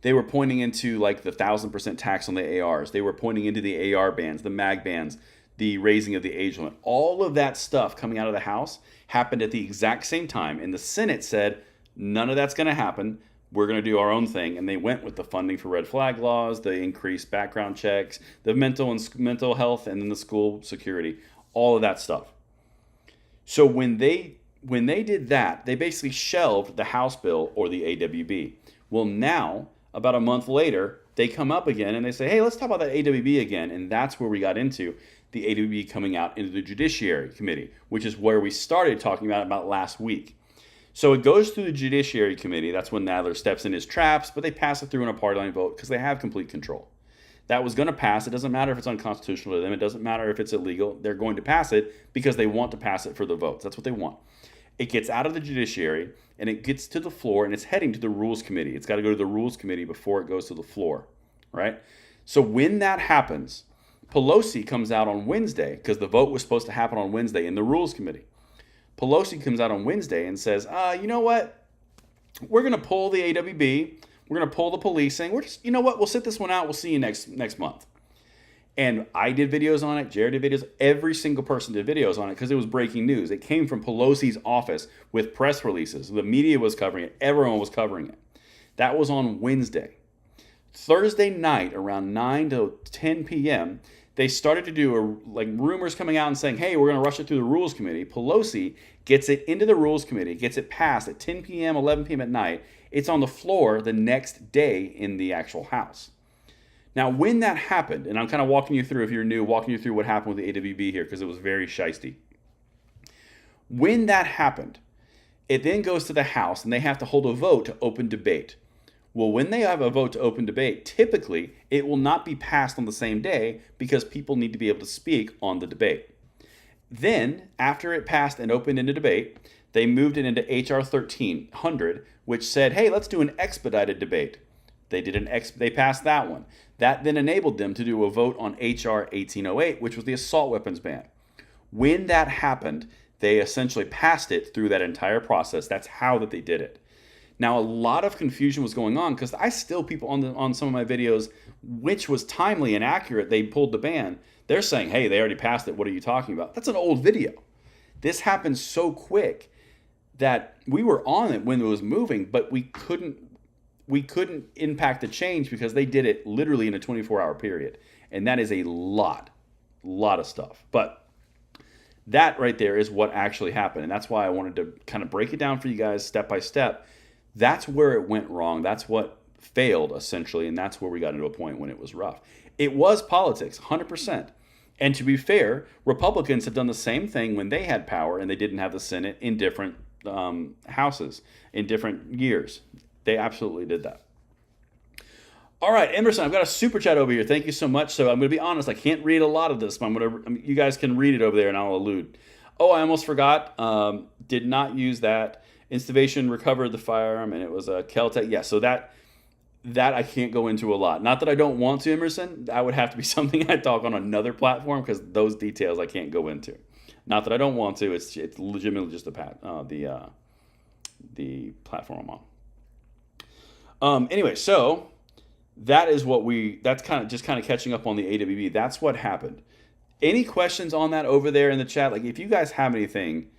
like the 1,000% tax on the ARs. They were pointing into the AR bans, the mag bans, the raising of the age limit. All of that stuff coming out of the House happened at the exact same time. And the Senate said, none of that's going to happen. We're going to do our own thing. And they went with the funding for red flag laws, the increased background checks, the mental health, and then the school security, all of that stuff. So when they did that, they basically shelved the House bill or the AWB. Well, now, about a month later, they come up again and they say, hey, let's talk about that AWB again. And that's where we got into the AWB coming out into the Judiciary Committee, which is where we started talking about last week. So it goes through the Judiciary Committee. That's when Nadler steps in his traps, but they pass it through in a party line vote because they have complete control. That was going to pass. It doesn't matter if it's unconstitutional to them. It doesn't matter if it's illegal. They're going to pass it because they want to pass it for the votes. That's what they want. It gets out of the Judiciary, and it gets to the floor, and it's heading to the Rules Committee. It's got to go to the Rules Committee before it goes to the floor, right? So when that happens, Pelosi comes out on Wednesday because the vote was supposed to happen on Wednesday in the Rules Committee. Pelosi comes out on Wednesday and says, you know what? We're going to pull the AWB. We're going to pull the policing. We're just, you know what? We'll sit this one out. We'll see you next month. And I did videos on it. Jared did videos. Every single person did videos on it because it was breaking news. It came from Pelosi's office with press releases. The media was covering it. Everyone was covering it. That was on Wednesday. Thursday night around 9 to 10 p.m., they started to do rumors coming out and saying, hey, we're going to rush it through the Rules Committee. Pelosi gets it into the Rules Committee, gets it passed at 10 p.m., 11 p.m. at night. It's on the floor the next day in the actual House. Now, when that happened, and I'm kind of walking you through, if you're new, walking you through what happened with the AWB here because it was very shisty. When that happened, it then goes to the House, and they have to hold a vote to open debate. Well, when they have a vote to open debate, typically it will not be passed on the same day because people need to be able to speak on the debate. Then, after it passed and opened into debate, they moved it into H.R. 1300, which said, hey, let's do an expedited debate. They passed that one. That then enabled them to do a vote on H.R. 1808, which was the assault weapons ban. When that happened, they essentially passed it through that entire process. That's how that they did it. Now, a lot of confusion was going on because I still, people on some of my videos, which was timely and accurate, they pulled the ban. They're saying, hey, they already passed it. What are you talking about? That's an old video. This happened so quick that we were on it when it was moving, but we couldn't impact the change because they did it literally in a 24-hour period. And that is a lot of stuff. But that right there is what actually happened. And that's why I wanted to kind of break it down for you guys step by step. That's where it went wrong. That's what failed, essentially, and that's where we got into a point when it was rough. It was politics, 100%. And to be fair, Republicans have done the same thing when they had power and they didn't have the Senate in different houses in different years. They absolutely did that. All right, Emerson, I've got a super chat over here. Thank you so much. So I'm going to be honest, I can't read a lot of this, but you guys can read it over there and I'll allude. Oh, I almost forgot. Did not use that. Instivation recovered the firearm and it was a Kel-Tec. Yeah, so that I can't go into a lot. Not that I don't want to, Emerson. That would have to be something I talk on another platform because those details I can't go into. Not that I don't want to. It's legitimately just the platform I'm on. Anyway, so that is what that's kind of catching up on the AWB. That's what happened. Any questions on that over there in the chat? Like if you guys have anything,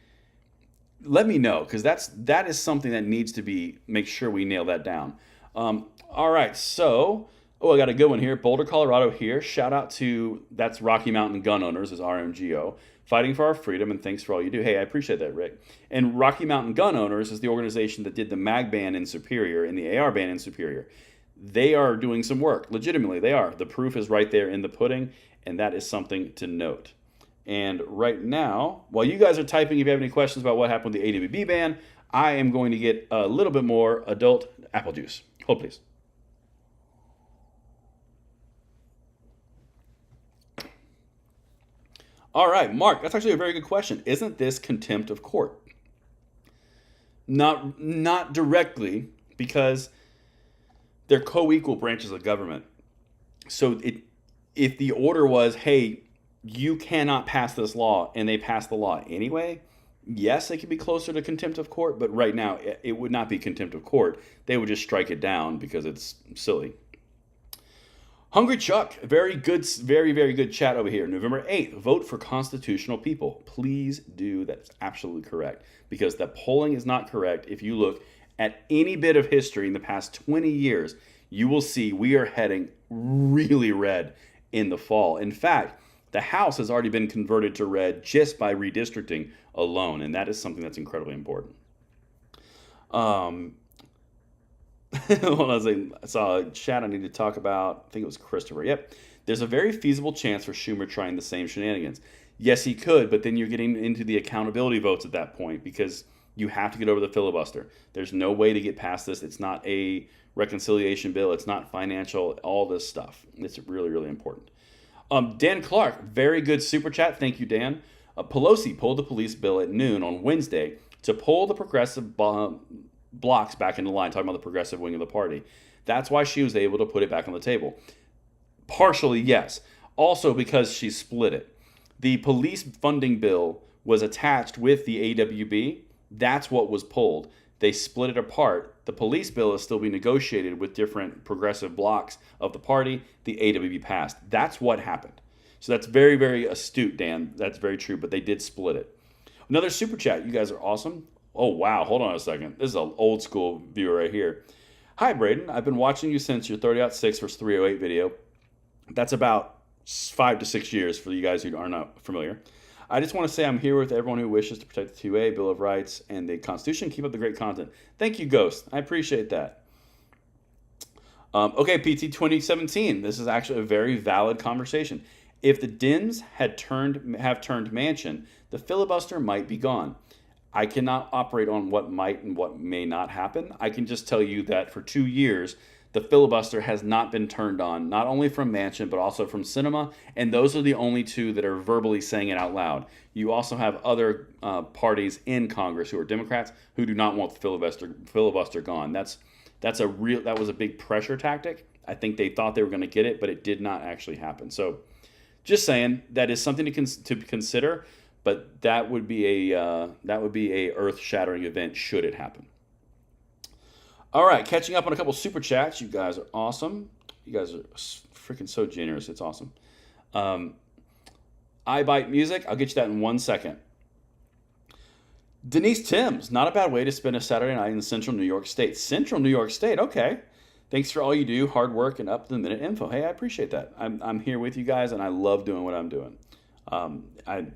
let me know because that is something that needs to be make sure we nail that down. All right, so I got a good one here. Boulder, Colorado here. Shout out to that's Rocky Mountain Gun Owners is RMGO. Fighting for our freedom, and thanks for all you do. Hey, I appreciate that, Rick. And Rocky Mountain Gun Owners is the organization that did the mag ban in Superior and the AR ban in Superior. They are doing some work. Legitimately, they are. The proof is right there in the pudding, and that is something to note. And right now, while you guys are typing, if you have any questions about what happened with the AWB ban, I am going to get a little bit more adult apple juice. Hold, please. All right, Mark, that's actually a very good question. Isn't this contempt of court? Not directly, because they're co-equal branches of government. So if the order was, hey, you cannot pass this law, and they pass the law anyway, yes, it could be closer to contempt of court, but right now it would not be contempt of court. They would just strike it down because it's silly. Hungry Chuck, very good, very, very good chat over here. November 8th, vote for constitutional people. Please do. That's absolutely correct because the polling is not correct. If you look at any bit of history in the past 20 years, you will see we are heading really red in the fall. In fact, the House has already been converted to red just by redistricting alone, and that is something that's incredibly important. Hold on, I saw a chat I need to talk about. I think it was Christopher. Yep. There's a very feasible chance for Schumer trying the same shenanigans. Yes, he could, but then you're getting into the accountability votes at that point because you have to get over the filibuster. There's no way to get past this. It's not a reconciliation bill. It's not financial, all this stuff. It's really, really important. Dan Clark, very good super chat. Thank you, Dan. Pelosi pulled the police bill at noon on Wednesday to pull the progressive blocks back into line, talking about the progressive wing of the party. That's why she was able to put it back on the table. Partially, yes. Also because she split it. The police funding bill was attached with the AWB. That's what was pulled. They split it apart. The police bill is still being negotiated with different progressive blocks of the party. The AWB passed. That's what happened. So that's very, very astute, Dan. That's very true, but they did split it. Another super chat. You guys are awesome. Oh, wow. Hold on a second. This is an old school viewer right here. Hi, Braden. I've been watching you since your 30.6 vs. 308 video. That's about 5 to 6 years for you guys who are not familiar. I just want to say I'm here with everyone who wishes to protect the 2A, Bill of Rights, and the Constitution. Keep up the great content. Thank you, Ghost. I appreciate that. Okay, PT 2017. This is actually a very valid conversation. If the Dems have turned Manchin, the filibuster might be gone. I cannot operate on what might and what may not happen. I can just tell you that for 2 years, the filibuster has not been turned on, not only from Manchin, but also from Sinema, and those are the only two that are verbally saying it out loud. You also have other parties in Congress who are Democrats who do not want the filibuster gone. That was a big pressure tactic. I think they thought they were going to get it, but it did not actually happen. So just saying, that is something to consider. But that would be a earth-shattering event should it happen. All right, catching up on a couple super chats. You guys are awesome. You guys are freaking so generous. It's awesome. I Bite Music. I'll get you that in 1 second. Denise Timms. Not a bad way to spend a Saturday night in Central New York State. Central New York State. Okay. Thanks for all you do. Hard work and up-to-the-minute info. Hey, I appreciate that. I'm here with you guys, and I love doing what I'm doing. I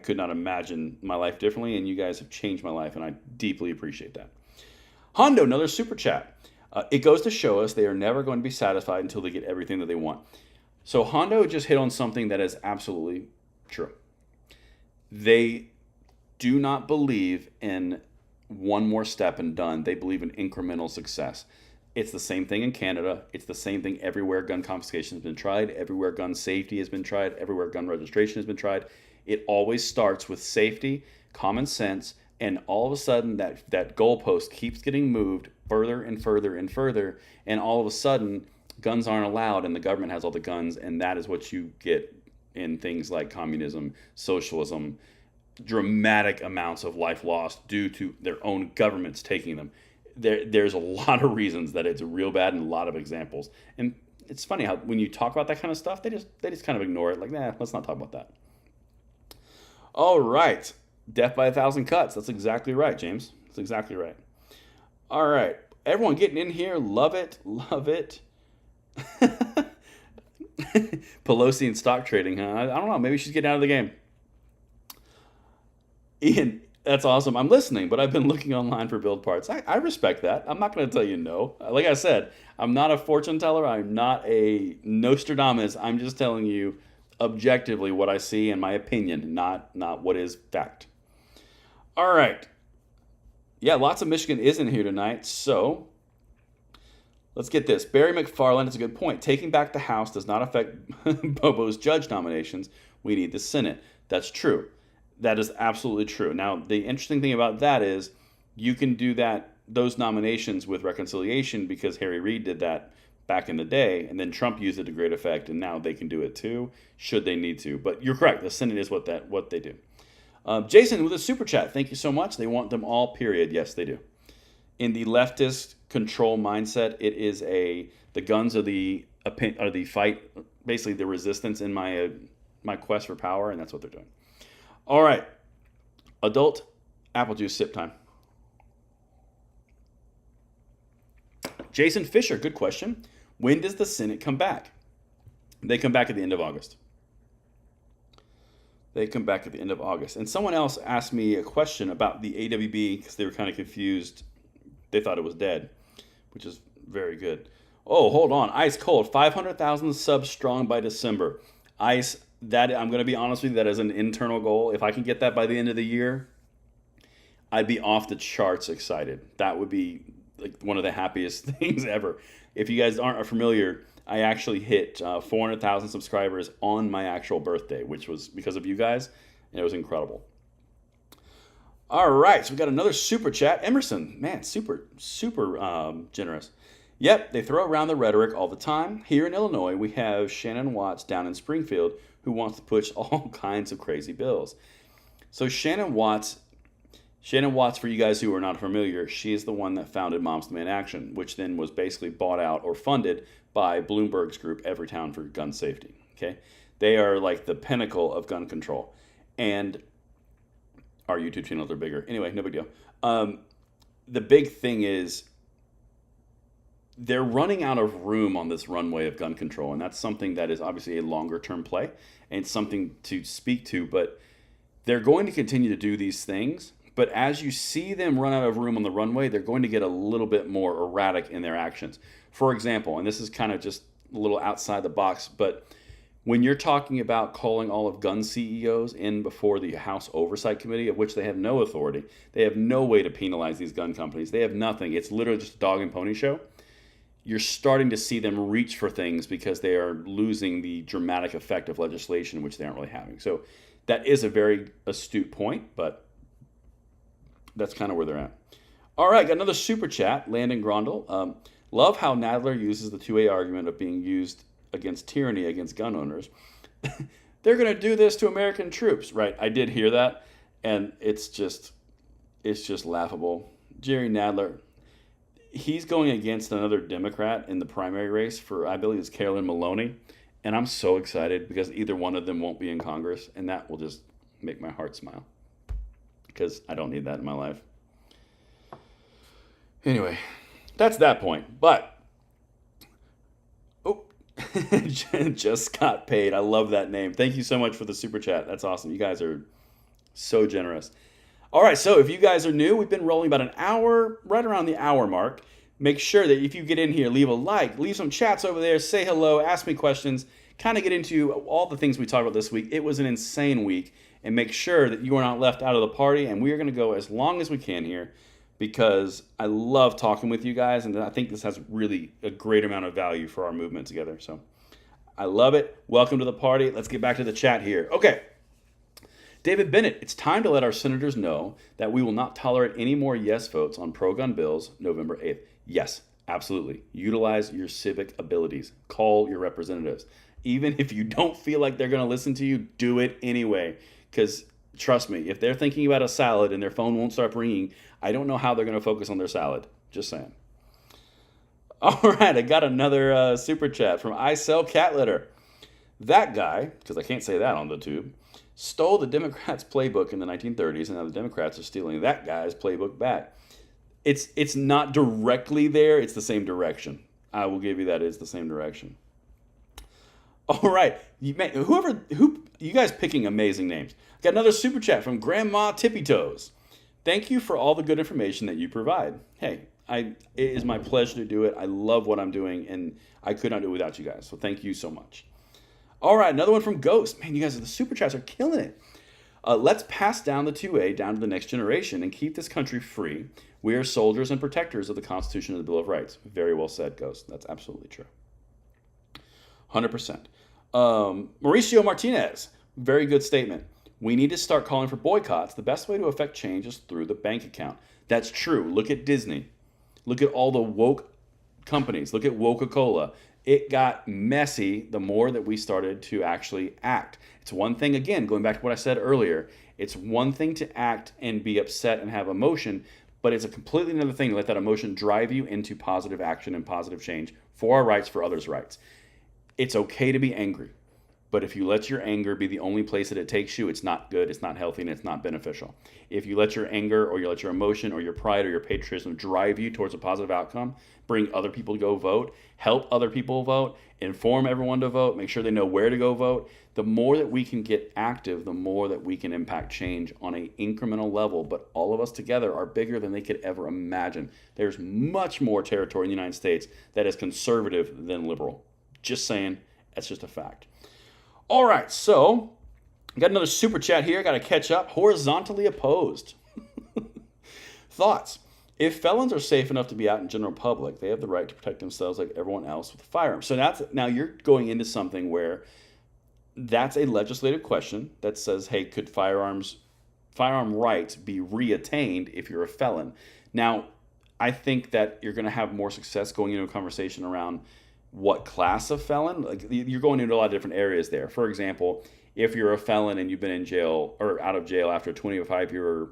could not imagine my life differently, and you guys have changed my life, and I deeply appreciate that. Hondo, another super chat. It goes to show us they are never going to be satisfied until they get everything that they want. So Hondo just hit on something that is absolutely true. They do not believe in one more step and done. They believe in incremental success. It's the same thing in Canada. It's the same thing everywhere gun confiscation has been tried, everywhere gun safety has been tried, everywhere gun registration has been tried. It always starts with safety, common sense, and all of a sudden that goalpost keeps getting moved further and further and further, and all of a sudden guns aren't allowed and the government has all the guns, and that is what you get in things like communism, socialism, dramatic amounts of life lost due to their own governments taking them. There's a lot of reasons that it's real bad and a lot of examples. And it's funny how when you talk about that kind of stuff, they just kind of ignore it. Like, nah, let's not talk about that. All right. Death by 1,000 cuts. That's exactly right, James. That's exactly right. All right. Everyone getting in here. Love it. Love it. Pelosi and stock trading, huh? I don't know. Maybe she's getting out of the game. Ian, that's awesome. I'm listening, but I've been looking online for build parts. I respect that. I'm not going to tell you no. Like I said, I'm not a fortune teller. I'm not a Nostradamus. I'm just telling you objectively what I see in my opinion, not what is fact. All right. Yeah, lots of Michigan is in here tonight. So let's get this. Barry McFarland, it's a good point. Taking back the House does not affect Bobo's judge nominations. We need the Senate. That's true. That is absolutely true. Now, the interesting thing about that is you can do those nominations with reconciliation because Harry Reid did that back in the day, and then Trump used it to great effect, and now they can do it too, should they need to. But you're correct. The Senate is what they do. Jason with a super chat. Thank you so much. They want them all, period. Yes, they do. In the leftist control mindset, it is the guns are the fight, basically the resistance in my quest for power, and that's what they're doing. All right. Adult apple juice sip time. Jason Fisher, good question. When does the Senate come back? They come back at the end of August. And someone else asked me a question about the AWB because they were kind of confused. They thought it was dead, which is very good. Oh, hold on. Ice cold. 500,000 subs strong by December. Ice, that I'm going to be honest with you, that is an internal goal. If I can get that by the end of the year, I'd be off the charts excited. That would be like one of the happiest things ever. If you guys aren't familiar, I actually hit 400,000 subscribers on my actual birthday, which was because of you guys, and it was incredible. All right, so we got another super chat. Emerson, man, super generous. Yep, they throw around the rhetoric all the time. Here in Illinois, we have Shannon Watts down in Springfield who wants to push all kinds of crazy bills. So Shannon Watts, for you guys who are not familiar, she is the one that founded Moms Demand Action, which then was basically bought out or funded by Bloomberg's group, Everytown for Gun Safety. Okay, they are like the pinnacle of gun control, and our YouTube channels are bigger. Anyway, no big deal. The big thing is they're running out of room on this runway of gun control, and that's something that is obviously a longer term play and something to speak to. But they're going to continue to do these things. But as you see them run out of room on the runway, they're going to get a little bit more erratic in their actions. For example, and this is kind of just a little outside the box, but when you're talking about calling all of gun CEOs in before the House Oversight Committee, of which they have no authority, they have no way to penalize these gun companies. They have nothing. It's literally just a dog and pony show. You're starting to see them reach for things because they are losing the dramatic effect of legislation, which they aren't really having. So that is a very astute point, but that's kind of where they're at. All right, got another super chat, Landon Grondel. Love how Nadler uses the 2A argument of being used against tyranny against gun owners. They're going to do this to American troops, right? I did hear that, and it's just laughable. Jerry Nadler, he's going against another Democrat in the primary race for, I believe it's Carolyn Maloney, and I'm so excited because either one of them won't be in Congress, and that will just make my heart smile because I don't need that in my life. Anyway, that's that point. But, just got paid. I love that name. Thank you so much for the super chat. That's awesome. You guys are so generous. All right, so if you guys are new, we've been rolling about an hour, right around the hour mark. Make sure that if you get in here, leave a like, leave some chats over there, say hello, ask me questions, kind of get into all the things we talked about this week. It was an insane week, and make sure that you are not left out of the party. And we are going to go as long as we can here because I love talking with you guys, and I think this has really a great amount of value for our movement together. So I love it. Welcome to the party. Let's get back to the chat here. Okay. David Bennett, it's time to let our senators know that we will not tolerate any more yes votes on pro-gun bills November 8th. Yes, absolutely. Utilize your civic abilities. Call your representatives. Even if you don't feel like they're going to listen to you, do it anyway. Because trust me, if they're thinking about a salad and their phone won't start ringing, I don't know how they're going to focus on their salad. Just saying. All right, I got another super chat from I Sell Cat Litter. That guy, because I can't say that on the tube, stole the Democrats' playbook in the 1930s, and now the Democrats are stealing that guy's playbook back. It's not directly there. It's the same direction. I will give you that. It's the same direction. All right. You guys picking amazing names. Got another super chat from Grandma Tippy Toes. Thank you for all the good information that you provide. Hey, it is my pleasure to do it. I love what I'm doing, and I could not do it without you guys. So thank you so much. All right, another one from Ghost. Man, you guys, the super chats are killing it. Let's pass down the 2A down to the next generation and keep this country free. We are soldiers and protectors of the Constitution and the Bill of Rights. Very well said, Ghost. That's absolutely true. 100%. Mauricio Martinez, very good statement. We need to start calling for boycotts. The best way to affect change is through the bank account. That's true. Look at Disney. Look at all the woke companies. Look at Coca-Cola. It got messy the more that we started to actually act. It's one thing, again, going back to what I said earlier, it's one thing to act and be upset and have emotion, but it's a completely another thing to let that emotion drive you into positive action and positive change for our rights, for others' rights. It's okay to be angry, but if you let your anger be the only place that it takes you, it's not good, it's not healthy, and it's not beneficial. If you let your anger or you let your emotion or your pride or your patriotism drive you towards a positive outcome, bring other people to go vote, help other people vote, inform everyone to vote, make sure they know where to go vote, the more that we can get active, the more that we can impact change on an incremental level. But all of us together are bigger than they could ever imagine. There's much more territory in the United States that is conservative than liberal. Just saying, that's just a fact. All right, so I got another super chat here. Got to catch up. Horizontally opposed. Thoughts? If felons are safe enough to be out in general public, they have the right to protect themselves like everyone else with a firearm. So now you're going into something where that's a legislative question that says, hey, could firearm rights be reattained if you're a felon? Now, I think that you're going to have more success going into a conversation around what class of felon. Like, you're going into a lot of different areas there. For example, if you're a felon and you've been in jail or out of jail after a 25-year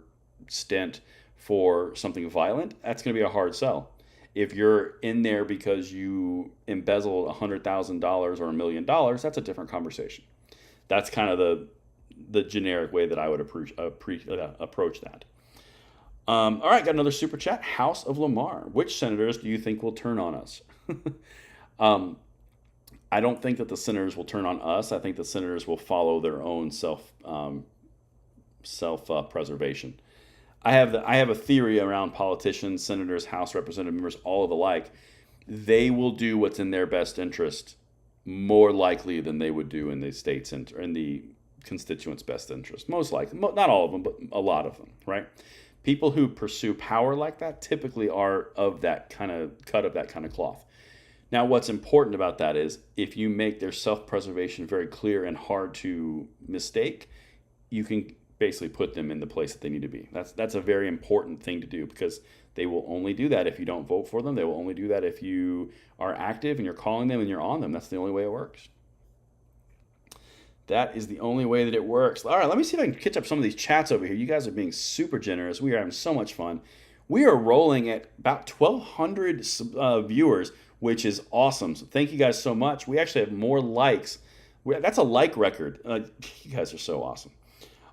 stint for something violent, that's going to be a hard sell. If you're in there because you embezzled $100,000 or $1 million, that's a different conversation. That's kind of the generic way that I would approach that. All right, got another super chat. House of Lamar. Which senators do you think will turn on us? I don't think that the senators will turn on us. I think the senators will follow their own self-preservation. I have a theory around politicians, senators, House representative members, all of the like. They will do what's in their best interest more likely than they would do in the state's or in the constituents' best interest. Most likely, not all of them, but a lot of them, right? People who pursue power like that typically are of that kind of cut of that kind of cloth. Now, what's important about that is if you make their self-preservation very clear and hard to mistake, you can basically put them in the place that they need to be. That's a very important thing to do, because they will only do that if you don't vote for them. They will only do that if you are active and you're calling them and you're on them. That's the only way it works. That is the only way that it works. All right, let me see if I can catch up some of these chats over here. You guys are being super generous. We are having so much fun. We are rolling at about 1,200 viewers, which is awesome. So thank you guys so much. We actually have more likes. That's a like record. You guys are so awesome.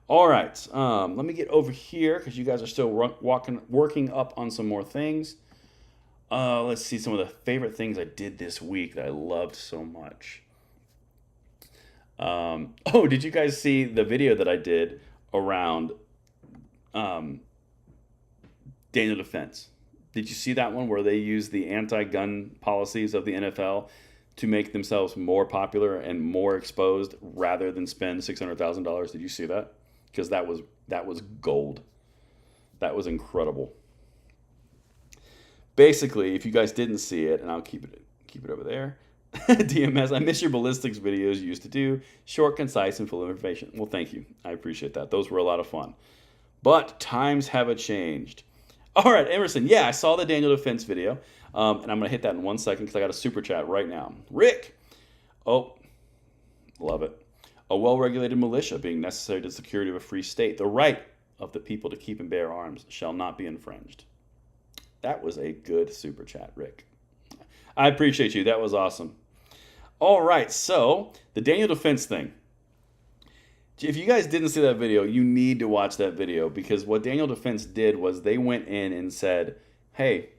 All right, let me get over here because you guys are still working up on some more things. Let's see some of the favorite things I did this week that I loved so much. Did you guys see the video that I did around Daniel Defense? Did you see that one where they use the anti-gun policies of the NFL to make themselves more popular and more exposed rather than spend $600,000? Did you see that? Because that was gold. That was incredible. Basically, if you guys didn't see it, and I'll keep it over there. DMS, I miss your ballistics videos you used to do. Short, concise, and full of information. Well, thank you. I appreciate that. Those were a lot of fun. But times have changed. All right, Emerson. Yeah, I saw the Daniel Defense video, and I'm going to hit that in 1 second because I got a super chat right now. Rick. Oh, love it. A well-regulated militia being necessary to the security of a free state. The right of the people to keep and bear arms shall not be infringed. That was a good super chat, Rick. I appreciate you. That was awesome. All right, so the Daniel Defense thing. If you guys didn't see that video, you need to watch that video, because what Daniel Defense did was they went in and said, hey,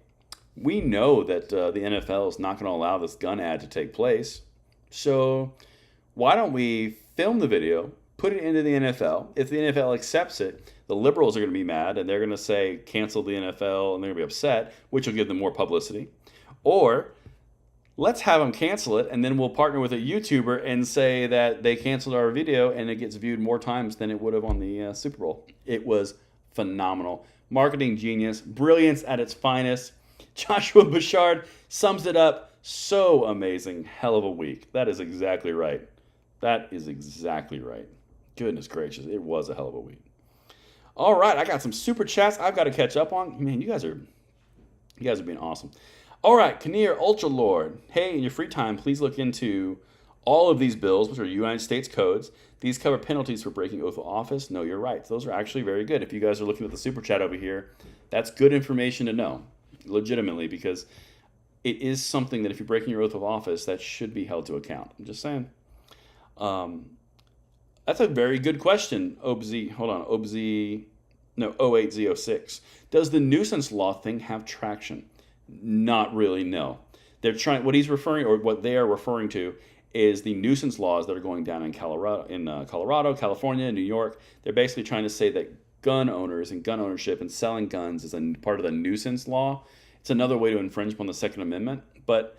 we know that the NFL is not going to allow this gun ad to take place, so why don't we film the video, put it into the NFL. If the NFL accepts it, the liberals are going to be mad, and they're going to say, cancel the NFL, and they're going to be upset, which will give them more publicity. Or let's have them cancel it, and then we'll partner with a YouTuber and say that they canceled our video, and it gets viewed more times than it would have on the Super Bowl. It was phenomenal. Marketing genius, brilliance at its finest. Joshua Bouchard sums it up. So amazing. Hell of a week. That is exactly right. That is exactly right. Goodness gracious, it was a hell of a week. All right, I got some super chats I've got to catch up on. Man, you guys are being awesome. All right, Kinnear Ultra Lord. Hey, in your free time, please look into all of these bills, which are United States codes. These cover penalties for breaking oath of office. Know your rights. Those are actually very good. If you guys are looking at the super chat over here, that's good information to know, legitimately, because it is something that if you're breaking your oath of office, that should be held to account. I'm just saying. That's a very good question, OBZ. Hold on, OBZ. No, 08006. Does the nuisance law thing have traction? Not really, no. They're trying. What he's referring, or what they are referring to, is the nuisance laws that are going down in Colorado, California, New York. They're basically trying to say that gun owners and gun ownership and selling guns is a part of the nuisance law. It's another way to infringe upon the Second Amendment, but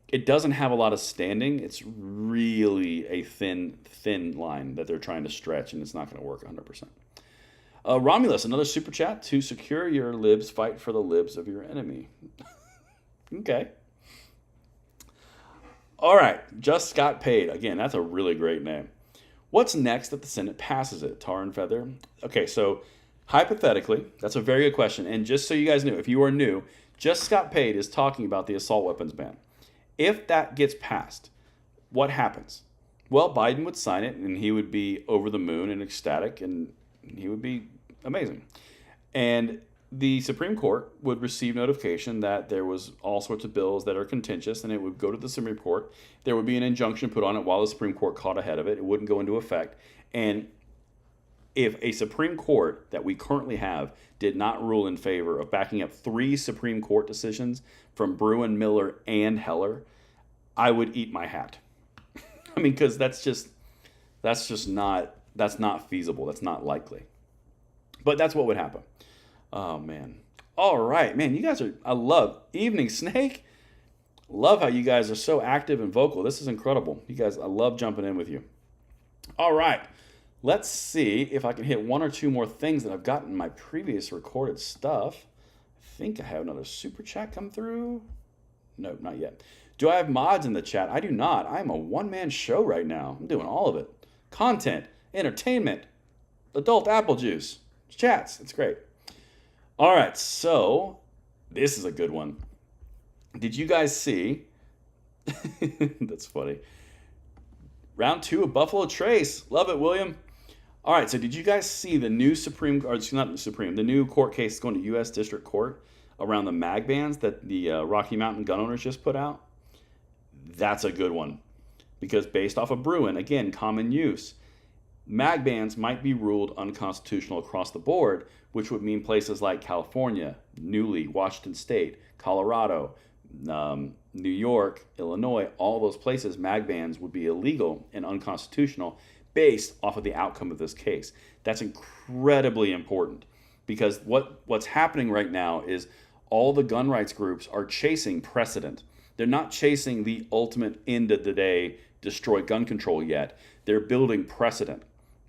it doesn't have a lot of standing. It's really a thin line that they're trying to stretch, and it's not going to work 100%. Romulus, another super chat. To secure your libs, fight for the libs of your enemy. Okay. All right. Just got paid. Again, that's a really great name. What's next if the Senate passes it? Tar and feather? Okay, so hypothetically, that's a very good question. And just so you guys know, if you are new, Just Got Paid is talking about the assault weapons ban. If that gets passed, what happens? Well, Biden would sign it, and he would be over the moon and ecstatic, and he would be amazing. And the Supreme Court would receive notification that there was all sorts of bills that are contentious, and it would go to the Supreme Court. There would be an injunction put on it while the Supreme Court caught ahead of it. It wouldn't go into effect. And if a Supreme Court that we currently have did not rule in favor of backing up 3 Supreme Court decisions from Bruen, Miller, and Heller, I would eat my hat. I mean, because that's not feasible. That's not likely. But that's what would happen. Oh, man. All right, man, you guys I love Evening Snake. Love how you guys are so active and vocal. This is incredible. You guys, I love jumping in with you. All right, let's see if I can hit 1 or 2 more things that I've gotten in my previous recorded stuff. I think I have another super chat come through. No, not yet. Do I have mods in the chat? I do not. I am a one-man show right now. I'm doing all of it. Content, entertainment, adult apple juice, chats. It's great. All right, so this is a good one. Did you guys see? That's funny. Round 2 of Buffalo Trace. Love it, William. All right, so did you guys see the new the new court case going to U.S. District Court around the mag bans that the Rocky Mountain gun owners just put out? That's a good one, because based off of Bruen, again, common use, mag bans might be ruled unconstitutional across the board, which would mean places like California, newly Washington State, Colorado, New York, Illinois, all those places, mag bans would be illegal and unconstitutional based off of the outcome of this case. That's incredibly important, because what's happening right now is all the gun rights groups are chasing precedent. They're not chasing the ultimate end of the day, destroy gun control yet. They're building precedent.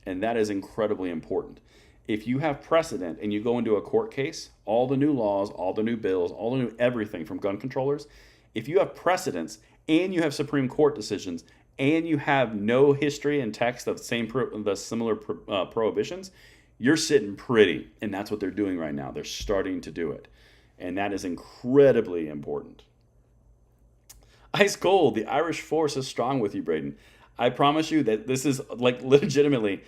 And that is incredibly important. If you have precedent and you go into a court case, all the new laws, all the new bills, all the new everything from gun controllers, if you have precedents and you have Supreme Court decisions and you have no history and text of the similar prohibitions, you're sitting pretty. And that's what they're doing right now. They're starting to do it. And that is incredibly important. Ice cold. The Irish force is strong with you, Braden. I promise you that this is like legitimately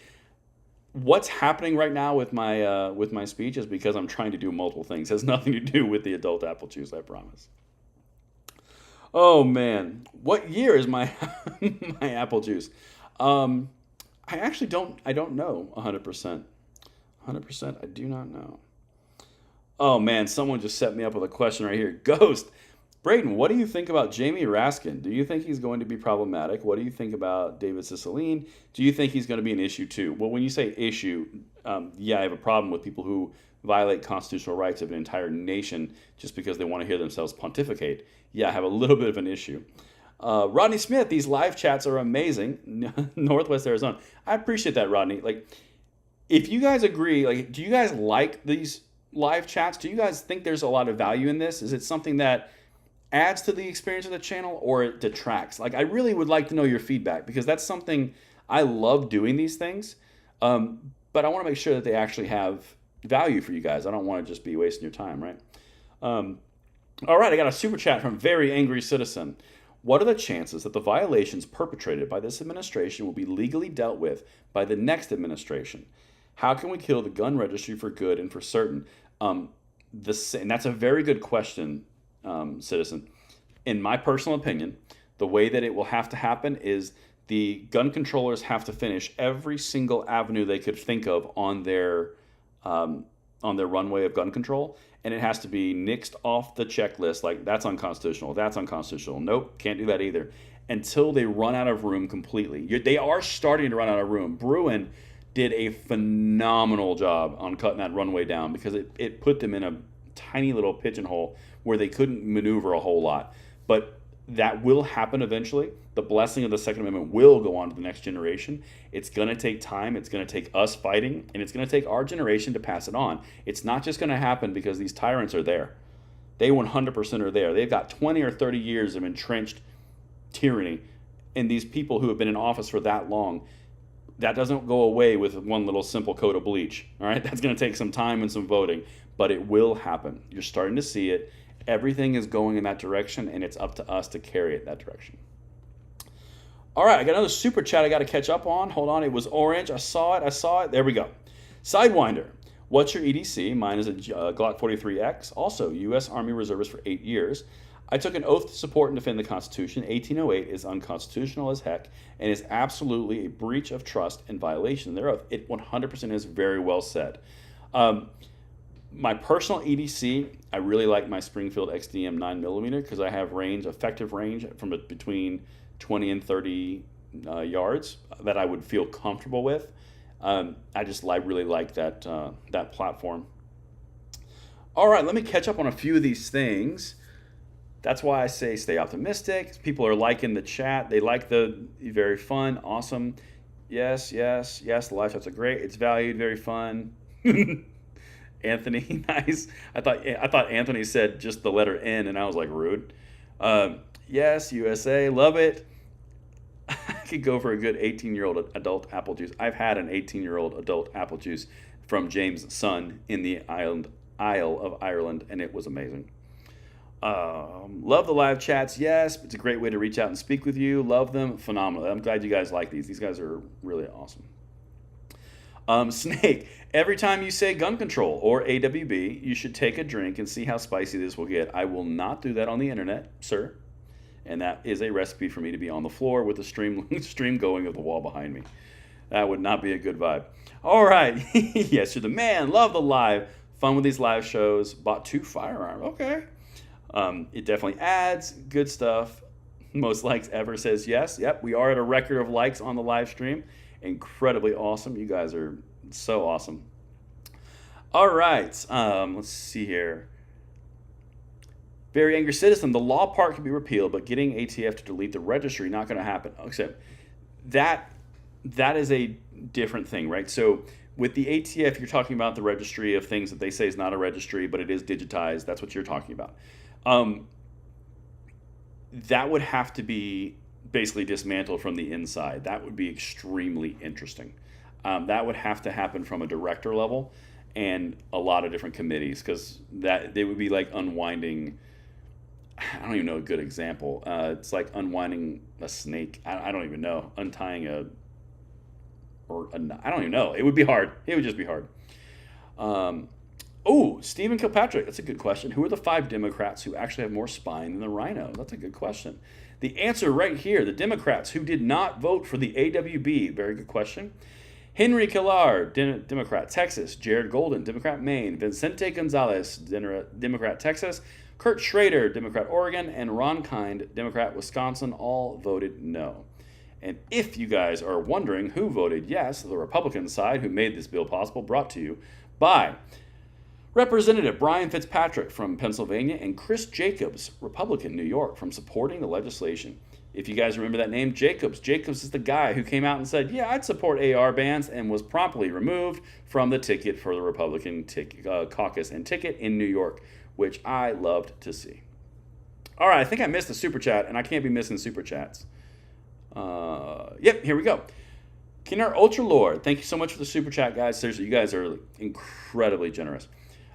what's happening right now with my speech is because I'm trying to do multiple things. It has nothing to do with the adult apple juice, I promise. Oh man, what year is my my apple juice? I actually don't know 100%. 100%, I do not know. Oh man, someone just set me up with a question right here. Ghost. Braden, what do you think about Jamie Raskin? Do you think he's going to be problematic? What do you think about David Cicilline? Do you think he's going to be an issue too? Well, when you say issue, yeah, I have a problem with people who violate constitutional rights of an entire nation just because they want to hear themselves pontificate. Yeah, I have a little bit of an issue. Rodney Smith, these live chats are amazing. Northwest Arizona. I appreciate that, Rodney. Like, if you guys agree, like, do you guys like these live chats? Do you guys think there's a lot of value in this? Is it something that adds to the experience of the channel or it detracts? Like, I really would like to know your feedback because that's something I love doing these things. But I want to make sure that they actually have value for you guys. I don't want to just be wasting your time, right? All right, I got a super chat from Very Angry Citizen. What are the chances that the violations perpetrated by this administration will be legally dealt with by the next administration? How can we kill the gun registry for good and for certain? And that's a very good question, Citizen. In my personal opinion, the way that it will have to happen is the gun controllers have to finish every single avenue they could think of on their runway of gun control, and it has to be nixed off the checklist. Like, that's unconstitutional. That's unconstitutional. Nope, can't do that either. Until they run out of room completely. They are starting to run out of room. Bruin did a phenomenal job on cutting that runway down because it put them in a tiny little pigeonhole where they couldn't maneuver a whole lot. But that will happen eventually. The blessing of the Second Amendment will go on to the next generation. It's going to take time. It's going to take us fighting, and it's going to take our generation to pass it on. It's not just going to happen because these tyrants are there. They 100% are there. They've got 20 or 30 years of entrenched tyranny, and these people who have been in office for that long, that doesn't go away with one little simple coat of bleach. All right, that's going to take some time and some voting, but it will happen. You're starting to see it. Everything is going in that direction, and it's up to us to carry it that direction. All right, I got another super chat I got to catch up on. Hold on, it was orange. I saw it. There we go. Sidewinder, what's your EDC? Mine is a Glock 43X, also U.S. Army Reservist for 8 years. I took an oath to support and defend the Constitution. 1808 is unconstitutional as heck and is absolutely a breach of trust and violation thereof. It 100% is very well said. My personal EDC, I really like my Springfield XDM 9mm because I have effective range from between 20 and 30 yards that I would feel comfortable with. I really like that platform. All right, let me catch up on a few of these things. That's why I say stay optimistic. People are liking the chat. They like the very fun, awesome. Yes, the live chats are great. It's valued, very fun. Anthony, nice. I thought Anthony said just the letter N, and I was like, rude. Yes, USA, love it. I could go for a good 18-year-old adult apple juice. I've had an 18-year-old adult apple juice from James' son in the Isle of Ireland, and it was amazing. Love the live chats. Yes, it's a great way to reach out and speak with you. Love them. Phenomenal. I'm glad you guys like these. These guys are really awesome. Snake, every time you say gun control or AWB, you should take a drink and see how spicy this will get. I will not do that on the internet, sir. And that is a recipe for me to be on the floor with the stream going of the wall behind me. That would not be a good vibe. All right. Yes, you're the man. Love the live. Fun with these live shows. Bought 2 firearms. Okay. It definitely adds. Good stuff. Most likes ever says yes. Yep, we are at a record of likes on the live stream. Incredibly awesome. You guys are so awesome. All right. Let's see here. Very angry citizen. The law part can be repealed, but getting ATF to delete the registry not going to happen. Except that is a different thing, right? So with the ATF, you're talking about the registry of things that they say is not a registry, but it is digitized. That's what you're talking about. That would have to be basically dismantled from the inside. That would be extremely interesting. That would have to happen from a director level and a lot of different committees, because that they would be like unwinding. I don't even know a good example. It's like unwinding a snake. I don't even know. Untying I don't even know. It would be hard. It would just be hard. Stephen Kilpatrick. That's a good question. Who are the 5 Democrats who actually have more spine than the Rhino? That's a good question. The answer right here, the Democrats who did not vote for the AWB. Very good question. Henry Killar, Democrat, Texas. Jared Golden, Democrat, Maine. Vicente Gonzalez, Democrat, Texas. Kurt Schrader, Democrat, Oregon. And Ron Kind, Democrat, Wisconsin, all voted no. And if you guys are wondering who voted yes, the Republican side who made this bill possible, brought to you by Representative Brian Fitzpatrick from Pennsylvania and Chris Jacobs, Republican, New York, from supporting the legislation. If you guys remember that name, Jacobs. Jacobs is the guy who came out and said, yeah, I'd support AR bans, and was promptly removed from the ticket for the Republican caucus and ticket in New York, which I loved to see. All right, I think I missed the super chat, and I can't be missing super chats. Yep, here we go. Kinar Ultra Lord, thank you so much for the super chat, guys. Seriously, you guys are incredibly generous.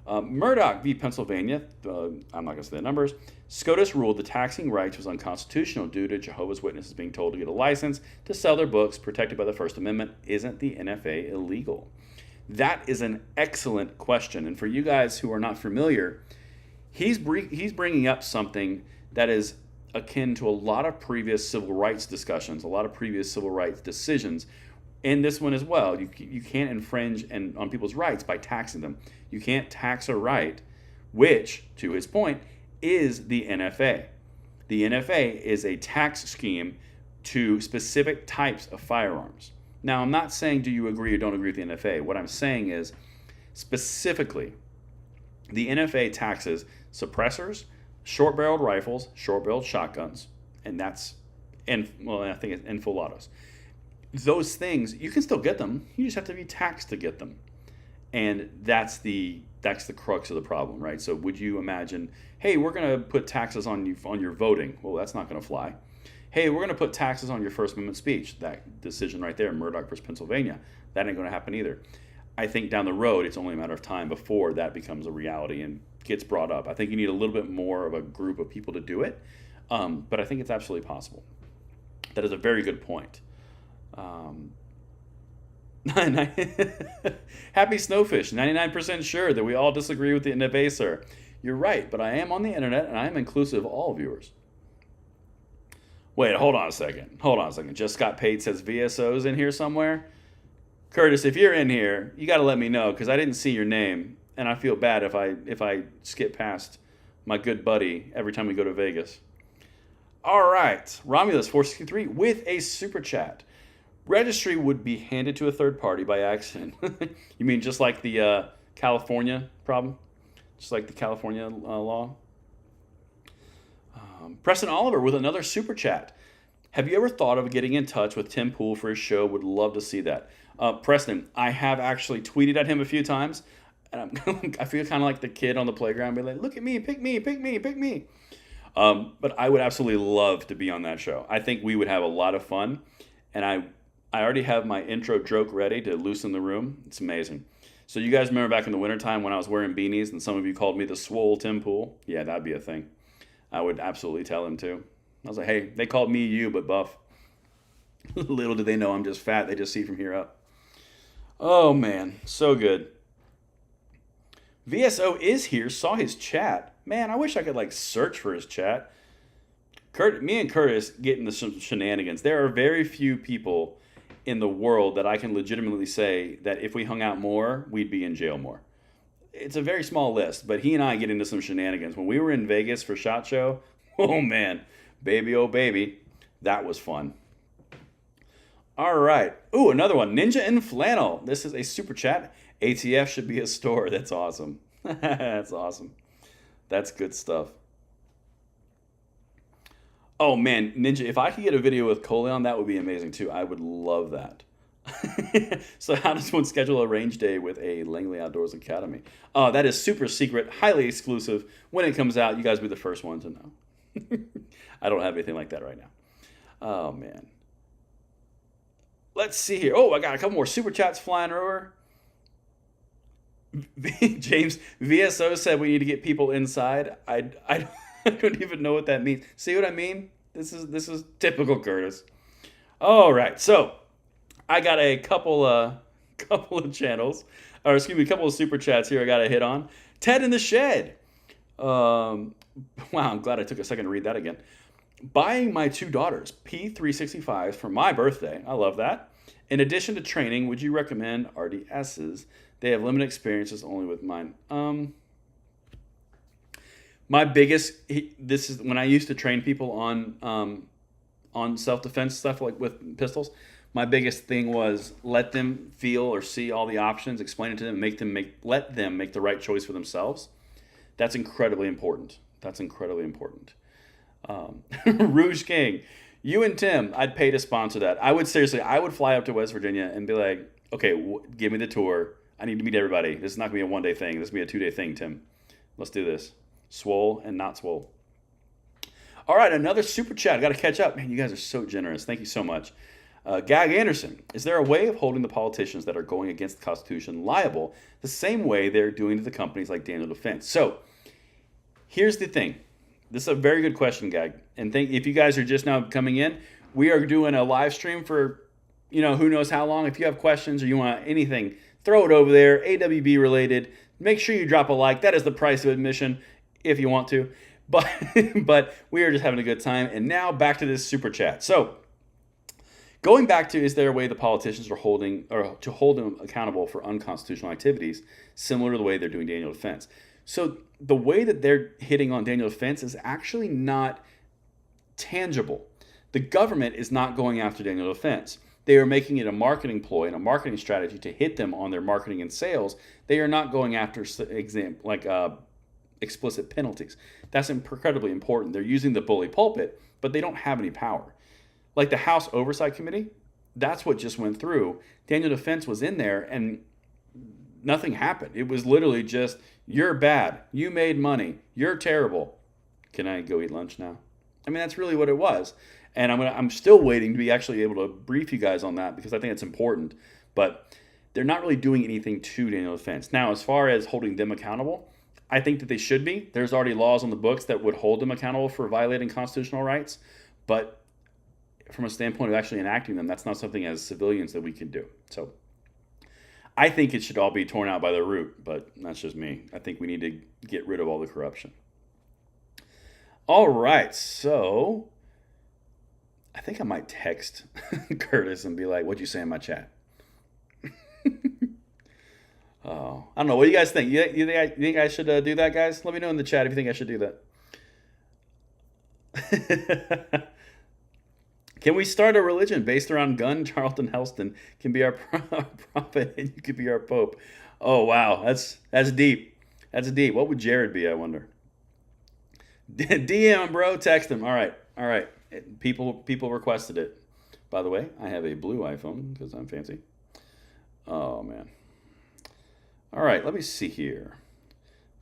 Murdoch v. Pennsylvania, I'm not going to say the numbers. SCOTUS ruled the taxing rights was unconstitutional due to Jehovah's Witnesses being told to get a license to sell their books protected by the First Amendment. Isn't the NFA illegal? That is an excellent question. And for you guys who are not familiar, he's bringing up something that is akin to a lot of previous civil rights discussions, a lot of previous civil rights decisions, and this one as well. You can't infringe on people's rights by taxing them. You can't tax a right, which, to his point, is the NFA. The NFA is a tax scheme to specific types of firearms. Now, I'm not saying do you agree or don't agree with the NFA. What I'm saying is, specifically, the NFA taxes suppressors, short-barreled rifles, short-barreled shotguns, and I think it's full autos. Those things, you can still get them. You just have to be taxed to get them. And that's the crux of the problem, right? So would you imagine, hey, we're going to put taxes on your voting? Well, that's not going to fly. Hey, we're going to put taxes on your First Amendment speech. That decision right there, Murdoch versus Pennsylvania, that ain't going to happen either. I think down the road, it's only a matter of time before that becomes a reality and gets brought up. I think you need a little bit more of a group of people to do it, but I think it's absolutely possible. That is a very good point. Happy Snowfish, 99% sure that we all disagree with the NFA, sir. You're right, but I am on the internet and I am inclusive of all viewers. Wait, hold on a second. Just Scott Pate says VSO's in here somewhere. Curtis, if you're in here, you got to let me know, because I didn't see your name, and I feel bad if I skip past my good buddy every time we go to Vegas. All right, Romulus463 with a super chat. Registry would be handed to a third party by accident. You mean just like the California problem? Just like the California law? Preston Oliver with another super chat. Have you ever thought of getting in touch with Tim Pool for his show? Would love to see that. Preston, I have actually tweeted at him a few times. And I feel kind of like the kid on the playground, being like, look at me, pick me, pick me, pick me. But I would absolutely love to be on that show. I think we would have a lot of fun. And I already have my intro joke ready to loosen the room. It's amazing. So you guys remember back in the wintertime when I was wearing beanies and some of you called me the swole Tim Pool? Yeah, that'd be a thing. I would absolutely tell him too. I was like, hey, they called me you, but buff. Little do they know I'm just fat. They just see from here up. Oh, man. So good. VSO is here. Saw his chat. Man, I wish I could, search for his chat. Me and Curtis get into some shenanigans. There are very few people in the world that I can legitimately say that if we hung out more, we'd be in jail more. It's a very small list, but he and I get into some shenanigans. When we were in Vegas for SHOT Show, oh, man. Baby, oh, baby. That was fun. All right. Ooh, another one. Ninja in Flannel. This is a super chat. ATF should be a store. That's awesome. That's awesome. That's good stuff. Oh man, Ninja, if I could get a video with Cole on, that would be amazing too. I would love that. So how does one schedule a range day with a Langley Outdoors Academy? That is super secret, highly exclusive. When it comes out, you guys will be the first one to know. I don't have anything like that right now. Oh man. Let's see here. Oh, I got a couple more super chats flying over. James VSO said we need to get people inside. I don't even know what that means. See what I mean? This is typical Curtis. All right, so I got a couple of channels, or excuse me, a couple of super chats here. I got to hit on Ted in the Shed. Wow, I'm glad I took a second to read that again. Buying my two daughters P365s for my birthday. I love that. In addition to training, would you recommend RDSs? They have limited experiences only with mine. My biggest, this is when I used to train people on self-defense stuff like with pistols. My biggest thing was let them feel or see all the options, explain it to them, let them make the right choice for themselves. That's incredibly important. Rouge King, you and Tim, I'd pay to sponsor that. I would fly up to West Virginia and be like, okay, give me the tour. I need to meet everybody. This is not going to be a one-day thing. This is going to be a 2-day thing, Tim. Let's do this. Swole and not swole. All right, another super chat. I got to catch up. Man, you guys are so generous. Thank you so much. Gag Anderson, is there a way of holding the politicians that are going against the Constitution liable the same way they're doing to the companies like Daniel Defense? So here's the thing. This is a very good question, Gag. And if you guys are just now coming in, we are doing a live stream for, who knows how long. If you have questions or you want anything, throw it over there, AWB related. Make sure you drop a like. That is the price of admission if you want to. But we are just having a good time. And now back to this super chat. So going back to, is there a way the politicians are to hold them accountable for unconstitutional activities similar to the way they're doing Daniel Defense? So the way that they're hitting on Daniel Defense is actually not tangible. The government is not going after Daniel Defense. They are making it a marketing ploy and a marketing strategy to hit them on their marketing and sales. They are not going after explicit penalties. That's incredibly important. They're using the bully pulpit, but they don't have any power. Like the House Oversight Committee, that's what just went through. Daniel Defense was in there and nothing happened. It was literally just, you're bad. You made money. You're terrible. Can I go eat lunch now? I mean, that's really what it was. And I'm still waiting to be actually able to brief you guys on that because I think it's important. But they're not really doing anything to Daniel Defense. Now, as far as holding them accountable, I think that they should be. There's already laws on the books that would hold them accountable for violating constitutional rights. But from a standpoint of actually enacting them, that's not something as civilians that we can do. So I think it should all be torn out by the root, but that's just me. I think we need to get rid of all the corruption. All right, so I think I might text Curtis and be like, what'd you say in my chat? Oh, I don't know. What do you guys think? You think I should do that, guys? Let me know in the chat if you think I should do that. Can we start a religion based around gun? Charlton Heston can be our prophet and you could be our pope. Oh, wow. That's deep. That's deep. What would Jared be, I wonder? DM him, bro. Text him. All right. People requested it. By the way, I have a blue iPhone because I'm fancy. Oh, man. All right, let me see here.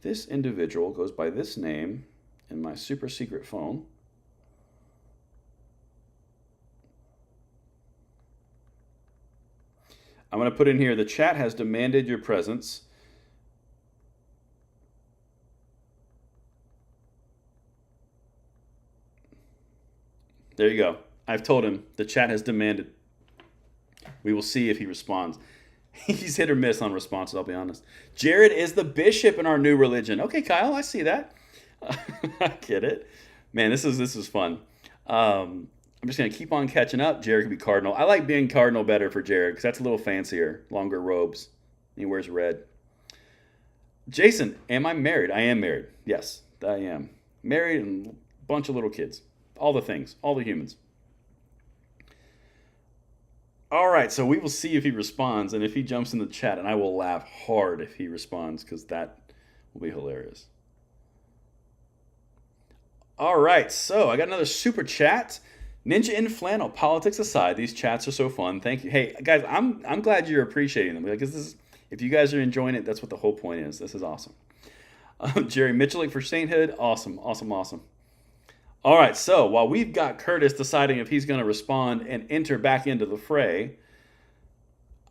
This individual goes by this name in my super secret phone. I'm going to put in here, the chat has demanded your presence. There you go. I've told him the chat has demanded. We will see if he responds. He's hit or miss on responses, I'll be honest. Jared is the bishop in our new religion. Okay, Kyle, I see that. I get it. Man, this is fun. I'm just going to keep on catching up. Jared could be cardinal. I like being cardinal better for Jared because that's a little fancier. Longer robes. He wears red. Jason, am I married? I am married. Yes, I am. Married and a bunch of little kids. All the things. All the humans. All right, so we will see if he responds and if he jumps in the chat, and I will laugh hard if he responds because that will be hilarious. All right, so I got another super chat. Ninja in flannel. Politics aside, these chats are so fun. Thank you. Hey guys, I'm glad you're appreciating them because this is, if you guys are enjoying it, that's what the whole point is. This is awesome. Jerry Mitchell for sainthood. Awesome, awesome, awesome. All right, so while we've got Curtis deciding if he's going to respond and enter back into the fray,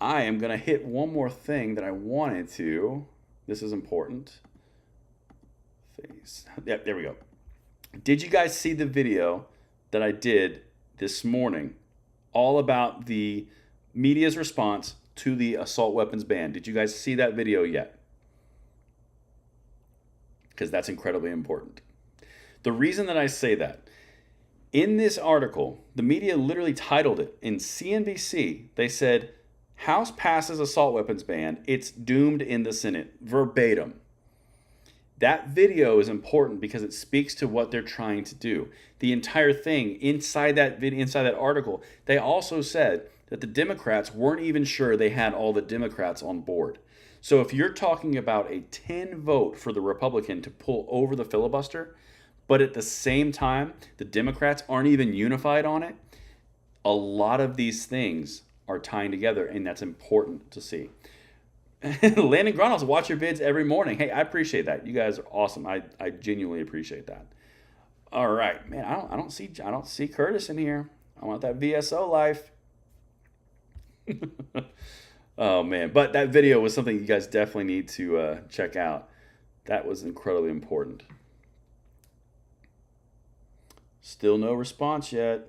I am going to hit one more thing that I wanted to. This is important. Yep, there we go. Did you guys see the video that I did this morning all about the media's response to the assault weapons ban? Did you guys see that video yet? Because that's incredibly important. The reason that I say that, in this article, the media literally titled it in CNBC. They said, House passes assault weapons ban. It's doomed in the Senate. Verbatim. That video is important because it speaks to what they're trying to do. The entire thing inside that video, inside that article, they also said that the Democrats weren't even sure they had all the Democrats on board. So if you're talking about a 10 vote for the Republican to pull over the filibuster, but at the same time, the Democrats aren't even unified on it, a lot of these things are tying together, and that's important to see. Landon Gronals, watch your vids every morning. Hey, I appreciate that. You guys are awesome. I genuinely appreciate that. All right, man. I don't see Curtis in here. I want that VSO life. Oh man, but that video was something you guys definitely need to check out. That was incredibly important. Still no response yet.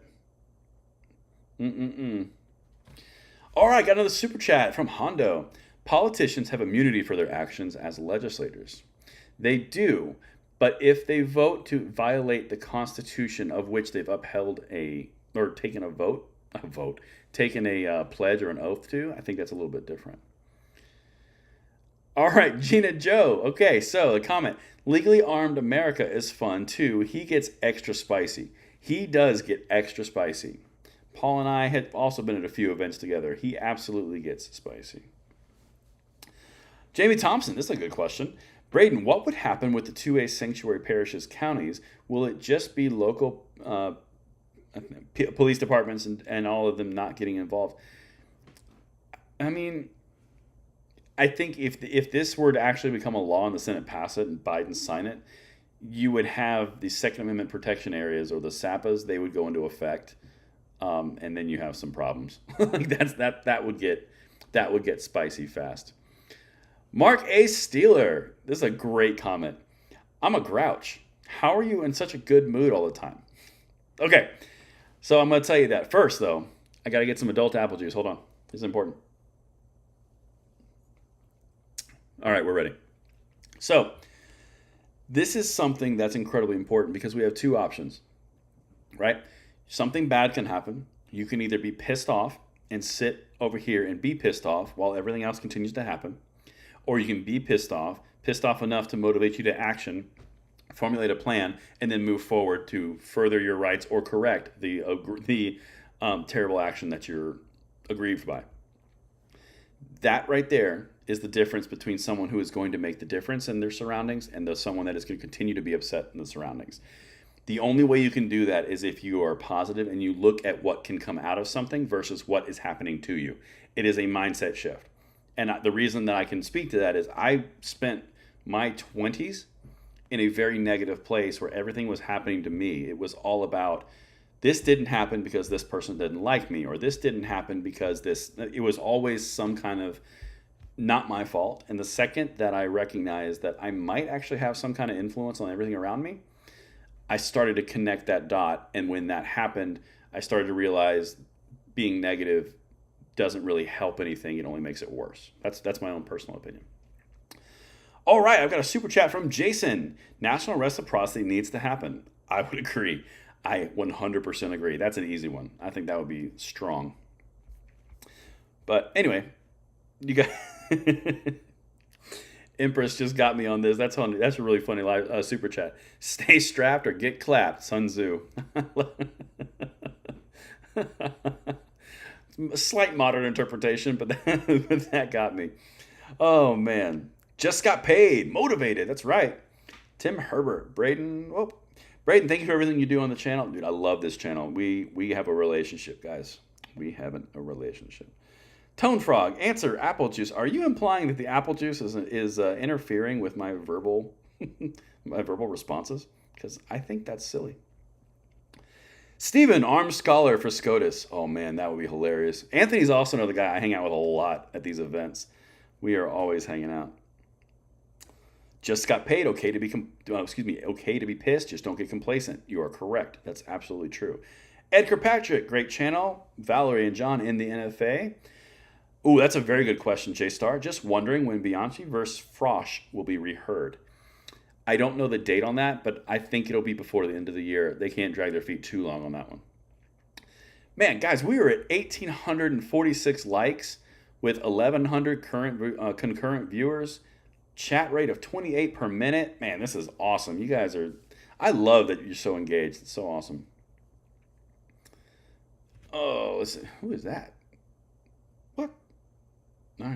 All right, got another super chat from Hondo. Politicians have immunity for their actions as legislators. They do, but if they vote to violate the Constitution of which they've upheld taken a pledge or an oath to, I think that's a little bit different. All right, Gina Joe. Okay, so the comment, legally armed America is fun too. He gets extra spicy. He does get extra spicy. Paul and I had also been at a few events together. He absolutely gets spicy. Jamie Thompson, this is a good question. Braden, what would happen with the 2A sanctuary parishes counties? Will it just be local police departments and all of them not getting involved? I mean, I think if this were to actually become a law and the Senate pass it and Biden sign it, you would have the Second Amendment protection areas, or the SAPAs, they would go into effect, and then you have some problems. Like that would get spicy fast. Mark A. Steeler, this is a great comment. I'm a grouch. How are you in such a good mood all the time? Okay, so I'm going to tell you that. First, though, I got to get some adult apple juice. Hold on. This is important. All right, we're ready. So this is something that's incredibly important because we have two options, right? Something bad can happen. You can either be pissed off and sit over here and be pissed off while everything else continues to happen, or you can be pissed off enough to motivate you to action, formulate a plan, and then move forward to further your rights or correct the terrible action that you're aggrieved by. That right there is the difference between someone who is going to make the difference in their surroundings and someone that is going to continue to be upset in the surroundings. The only way you can do that is if you are positive and you look at what can come out of something versus what is happening to you. It is a mindset shift. And the reason that I can speak to that is I spent my 20s in a very negative place where everything was happening to me. It was all about, this didn't happen because this person didn't like me, or this didn't happen because it was always some kind of not my fault. And the second that I recognized that I might actually have some kind of influence on everything around me, I started to connect that dot. And when that happened, I started to realize being negative doesn't really help anything. It only makes it worse. That's my own personal opinion. All right, I've got a super chat from Jason. National reciprocity needs to happen. I would agree. I 100% agree. That's an easy one. I think that would be strong. But anyway, you got Empress just got me on this. That's a really funny live super chat. Stay strapped or get clapped. Sun Tzu. A slight modern interpretation, but that got me. Oh man, just got paid, motivated. That's right. Tim Herbert, Braden Brayden, thank you for everything you do on the channel. Dude, I love this channel. We have a relationship, guys. We have a relationship. Tone Frog, answer, apple juice. Are you implying that the apple juice is interfering with my verbal my verbal responses? Because I think that's silly. Steven, armed scholar for SCOTUS. Oh man, that would be hilarious. Anthony's also another guy I hang out with a lot at these events. We are always hanging out. Just got paid. Okay to be okay to be pissed. Just don't get complacent. You are correct. That's absolutely true. Edgar Patrick, great channel. Valerie and John in the NFA. Ooh, that's a very good question, J Star. Just wondering when Bianchi versus Frosch will be reheard. I don't know the date on that, but I think it'll be before the end of the year. They can't drag their feet too long on that one. Man, guys, we were at 1,846 likes with 1,100 concurrent viewers. Chat rate of 28 per minute. Man, this is awesome. You guys are... I love that you're so engaged. It's so awesome. Oh, listen. Who is that? What? All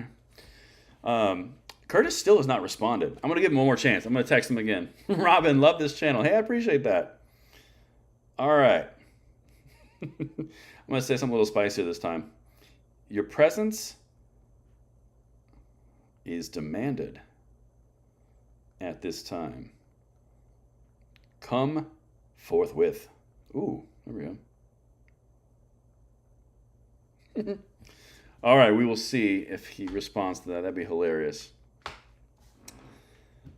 right. Curtis still has not responded. I'm going to give him one more chance. I'm going to text him again. Robin, love this channel. Hey, I appreciate that. All right. I'm going to say something a little spicier this time. Your presence is demanded at this time. Come forthwith. Ooh, there we go. All right, we will see if he responds to that. That'd be hilarious.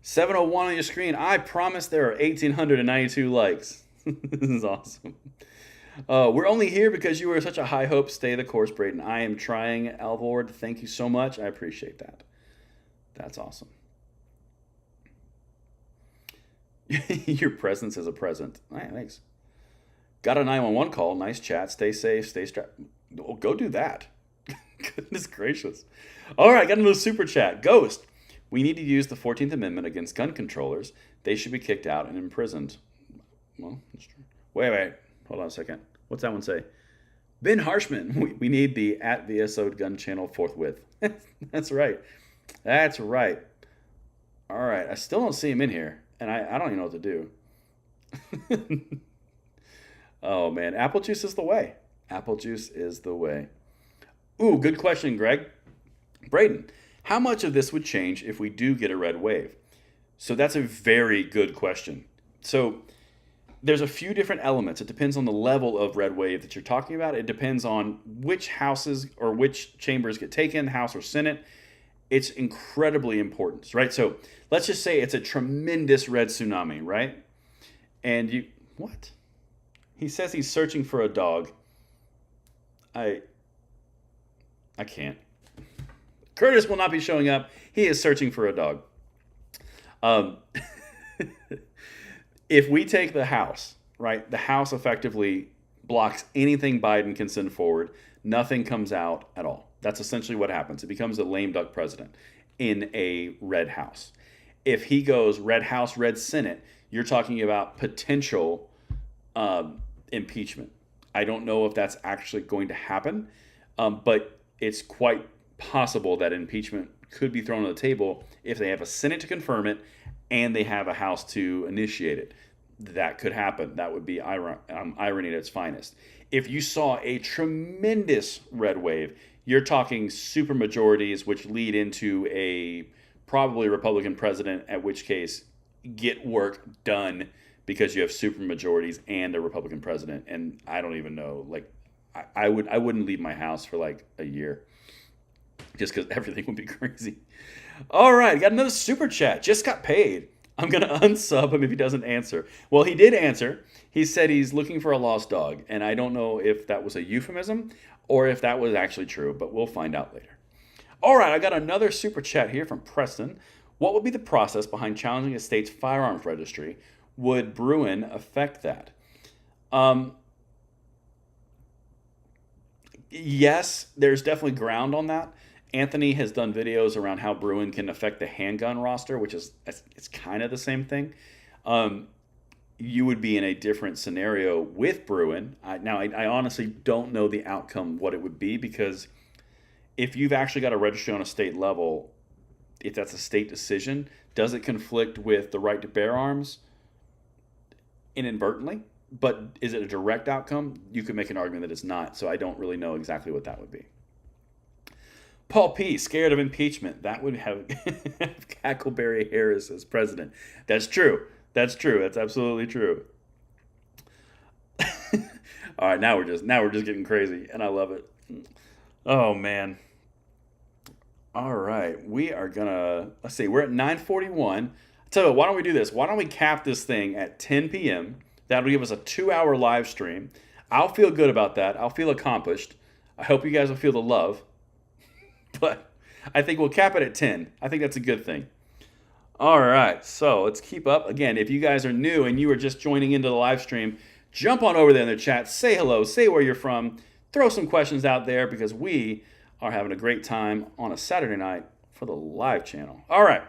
701 on your screen. I promise there are 1,892 likes. This is awesome. We're only here because you were such a high hope. Stay the course, Braden. I am trying, Alvord. Thank you so much. I appreciate that. That's awesome. Your presence is a present. All right, thanks. Got a 911 call. Nice chat. Stay safe. Stay strapped. Oh, go do that. Goodness gracious. All right, got another super chat. Ghost. We need to use the 14th Amendment against gun controllers. They should be kicked out and imprisoned. Well, that's true. Wait. Hold on a second. What's that one say? Ben Harshman. We need the @VSO gun channel forthwith. That's right. That's right. All right. I still don't see him in here. And I don't even know what to do. Oh, man. Apple juice is the way. Apple juice is the way. Ooh, good question, Greg. Braden, how much of this would change if we do get a red wave? So that's a very good question. So there's a few different elements. It depends on the level of red wave that you're talking about. It depends on which houses or which chambers get taken, House or Senate. It's incredibly important, right? So let's just say it's a tremendous red tsunami, right? And you, what? He says he's searching for a dog. I can't. Curtis will not be showing up. He is searching for a dog. If we take the House, right? The House effectively blocks anything Biden can send forward. Nothing comes out at all. That's essentially what happens. It becomes a lame duck president in a red House. If he goes red House, red Senate, you're talking about potential impeachment. I don't know if that's actually going to happen, but it's quite possible that impeachment could be thrown on the table if they have a Senate to confirm it and they have a House to initiate it. That could happen. That would be irony at its finest. If you saw a tremendous red wave, you're talking super majorities, which lead into a probably Republican president, at which case get work done because you have super majorities and a Republican president. And I don't even know, like, I wouldn't leave my house for like a year just because everything would be crazy. All right, got another super chat. Just got paid. I'm going to unsub him if he doesn't answer. Well, he did answer. He said he's looking for a lost dog, and I don't know if that was a euphemism or if that was actually true, but we'll find out later. All right, I got another super chat here from Preston. What would be the process behind challenging a state's firearms registry? Would Bruin affect that? Yes, there's definitely ground on that. Anthony has done videos around how Bruin can affect the handgun roster, which is it's kind of the same thing. You would be in a different scenario with Bruin. I honestly don't know the outcome, what it would be, because if you've actually got a registry on a state level, if that's a state decision, does it conflict with the right to bear arms? inadvertently, but is it a direct outcome? You could make an argument that it's not, so I don't really know exactly what that would be. Paul P., scared of impeachment. That would have Cackleberry Harris as president. That's true. That's absolutely true. All right, now we're just getting crazy, and I love it. Oh man. All right, we are gonna, let's see, we're at 9:41. Tell you what, why don't we do this? Why don't we cap this thing at 10 p.m.? That'll give us a 2-hour live stream. I'll feel good about that. I'll feel accomplished. I hope you guys will feel the love. But I think we'll cap it at 10. I think that's a good thing. All right, so let's keep up. Again, if you guys are new and you are just joining into the live stream, jump on over there in the chat, say hello, say where you're from, throw some questions out there because we are having a great time on a Saturday night for the live channel. All right.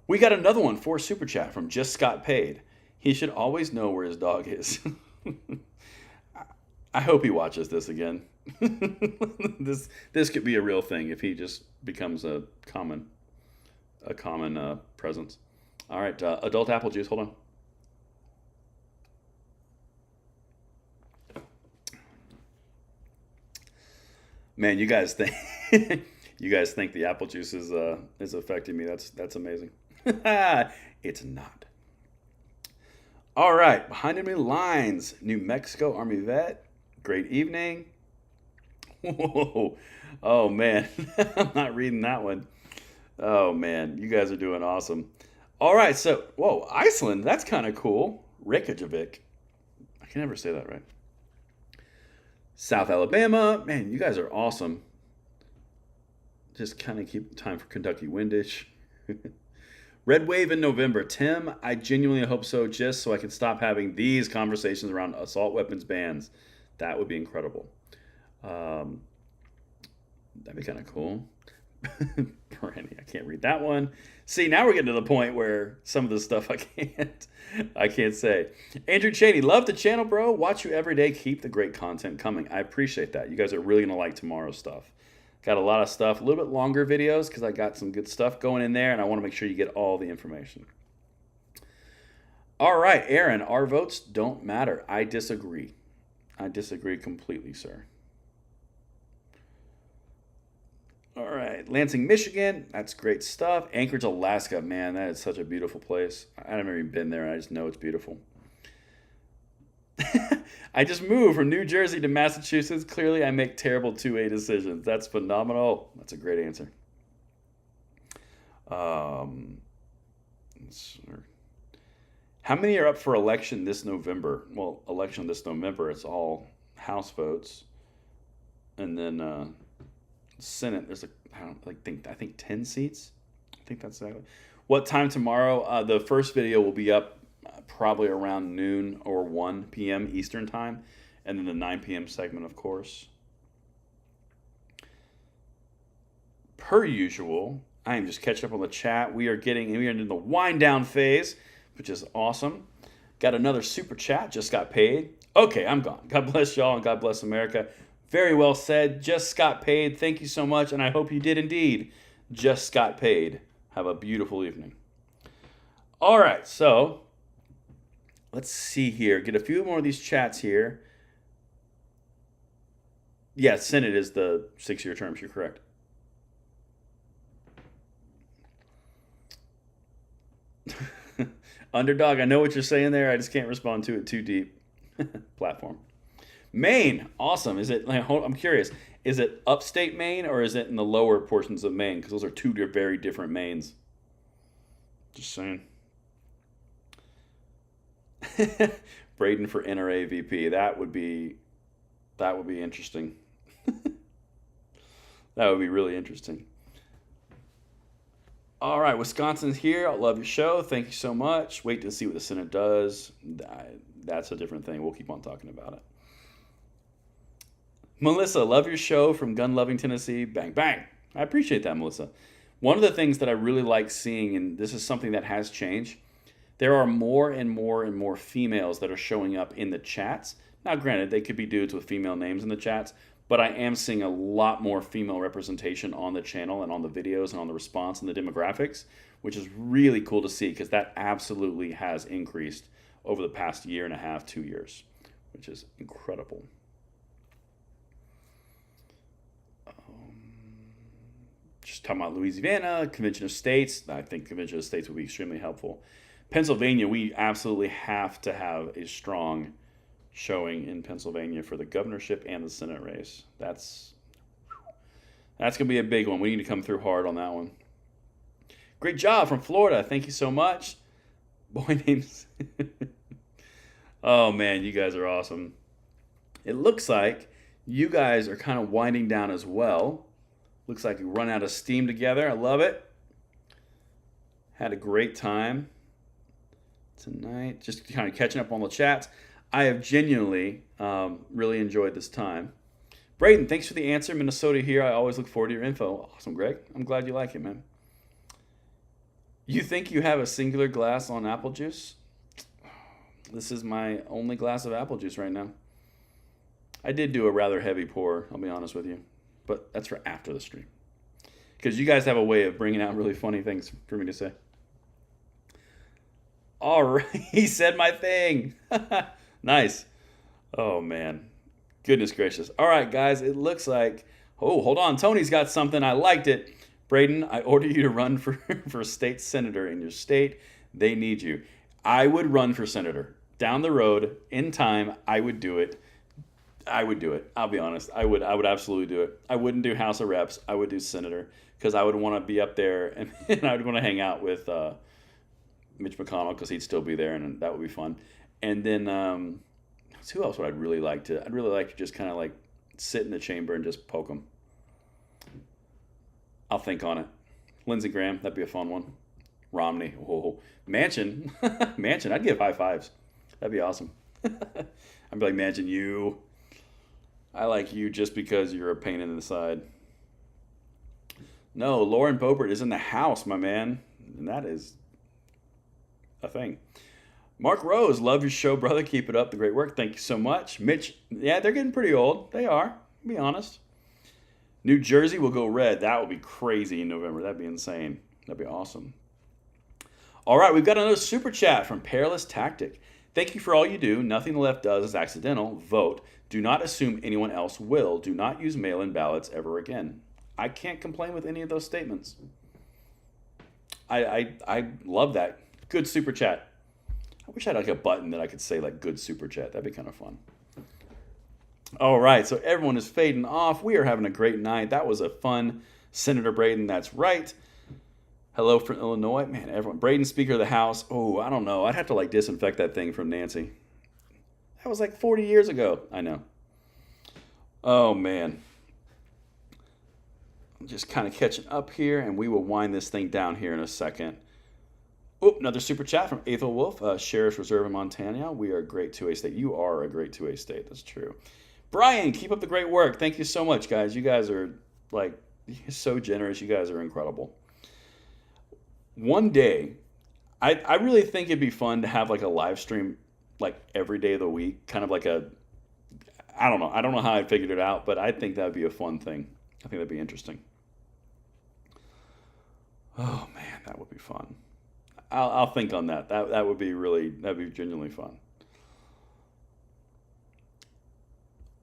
We got another one for Super Chat from Just Scott Paid. He should always know where his dog is. I hope he watches this again. This could be a real thing if he just becomes a common presence. All right, adult apple juice. Hold on. Man, you guys think the apple juice is affecting me? That's amazing. It's not. All right, behind enemy lines, New Mexico Army vet. Great evening. Whoa. Oh man, I'm not reading that one. Oh man, you guys are doing awesome. All right, so whoa, Iceland. That's kind of cool. Reykjavik. I can never say that right. South Alabama. Man, you guys are awesome. Just kind of keep time for Kentucky Windish. Red Wave in November. Tim, I genuinely hope so, just so I can stop having these conversations around assault weapons bans. That would be incredible. That'd be kind of cool. Brandy, I can't read that one. See, now we're getting to the point where some of the stuff I can't say. Andrew Cheney, love the channel, bro. Watch you every day. Keep the great content coming. I appreciate that. You guys are really going to like tomorrow's stuff. Got a lot of stuff, a little bit longer videos because I got some good stuff going in there, and I want to make sure you get all the information. All right, Aaron, our votes don't matter. I disagree. I disagree completely, sir. All right, Lansing, Michigan. That's great stuff. Anchorage, Alaska. Man, that is such a beautiful place. I haven't even been there, and I just know it's beautiful. I just moved from New Jersey to Massachusetts. Clearly, I make terrible 2A decisions. That's phenomenal. That's a great answer. How many are up for election this November? Well, election this November, it's all House votes. And then Senate, there's I think 10 seats. I think that's exactly. What time tomorrow? The first video will be up probably around noon or 1 p.m. Eastern time, and then the 9 p.m. segment, of course. Per usual, I am just catching up on the chat. We are into the wind down phase, which is awesome. Got another super chat, just got paid. Okay, I'm gone. God bless y'all and God bless America. Very well said. Just got paid. Thank you so much, and I hope you did indeed. Just got paid. Have a beautiful evening. All right, so let's see here. Get a few more of these chats here. Yeah, Senate is the 6-year terms. You're correct. Underdog, I know what you're saying there. I just can't respond to it too deep. Platform. Maine, awesome. Is it? I'm curious. Is it upstate Maine or is it in the lower portions of Maine? Because those are two very different Maines. Just saying. Braden for NRA VP. That would be interesting. That would be really interesting. All right, Wisconsin's here. I love your show. Thank you so much. Wait to see what the Senate does. That's a different thing. We'll keep on talking about it. Melissa, love your show from gun-loving Tennessee. Bang, bang. I appreciate that, Melissa. One of the things that I really like seeing, and this is something that has changed, there are more and more and more females that are showing up in the chats. Now, granted, they could be dudes with female names in the chats, but I am seeing a lot more female representation on the channel and on the videos and on the response and the demographics, which is really cool to see because that absolutely has increased over the past year and a half, 2 years, which is incredible. Just talking about Louisiana, Convention of States. I think Convention of States would be extremely helpful. Pennsylvania, we absolutely have to have a strong showing in Pennsylvania for the governorship and the Senate race. That's going to be a big one. We need to come through hard on that one. Great job from Florida. Thank you so much. Boy names. Oh, man, you guys are awesome. It looks like you guys are kind of winding down as well. Looks like you run out of steam together. I love it. Had a great time tonight. Just kind of catching up on the chats. I have genuinely really enjoyed this time. Braden, thanks for the answer. Minnesota here. I always look forward to your info. Awesome, Greg. I'm glad you like it, man. You think you have a singular glass on apple juice? This is my only glass of apple juice right now. I did do a rather heavy pour, I'll be honest with you. But that's for after the stream. Because you guys have a way of bringing out really funny things for me to say. All right. He said my thing. Nice. Oh, man. Goodness gracious. All right, guys. It looks like... Oh, hold on. Tony's got something. I liked it. Braden, I order you to run for state senator in your state. They need you. I would run for senator. Down the road, in time, I would do it. I would do it. I'll be honest. I would absolutely do it. I wouldn't do House of Reps. I would do senator because I would want to be up there and I would want to hang out with Mitch McConnell because he'd still be there and that would be fun. And then who else would I really like to? I'd really like to just kind of like sit in the chamber and just poke them. I'll think on it. Lindsey Graham, that'd be a fun one. Romney, whoa. Manchin, Manchin, I'd give high fives. That'd be awesome. I'd be like, Manchin, you. I like you just because you're a pain in the side. No, Lauren Boebert is in the house, my man. And that is a thing. Mark Rose, love your show, brother. Keep it up. The great work. Thank you so much. Mitch, yeah, they're getting pretty old. They are. I'll be honest. New Jersey will go red. That would be crazy in November. That'd be insane. That'd be awesome. All right, we've got another super chat from Perilous Tactic. Thank you for all you do. Nothing the left does is accidental. Vote. Do not assume anyone else will. Do not use mail-in ballots ever again. I can't complain with any of those statements. I love that. Good super chat. I wish I had like a button that I could say like good super chat. That'd be kind of fun. All right, so everyone is fading off. We are having a great night. That was a fun Senator Braden. That's right. Hello from Illinois. Man, everyone. Braden, Speaker of the House. Oh, I don't know. I'd have to like disinfect that thing from Nancy. That was like 40 years ago. I know. Oh, man. I'm just kind of catching up here, and we will wind this thing down here in a second. Oh, another super chat from Ethel Wolf. Sheriff's Reserve in Montana. We are a great 2A state. You are a great 2A state. That's true. Brian, keep up the great work. Thank you so much, guys. You guys are, like, so generous. You guys are incredible. One day, I really think it'd be fun to have, like, a live stream, like, every day of the week. Kind of like a, I don't know. I don't know how I figured it out, but I think that would be a fun thing. I think that'd be interesting. Oh, man, that would be fun. I'll think on that. That would be really, that'd be genuinely fun.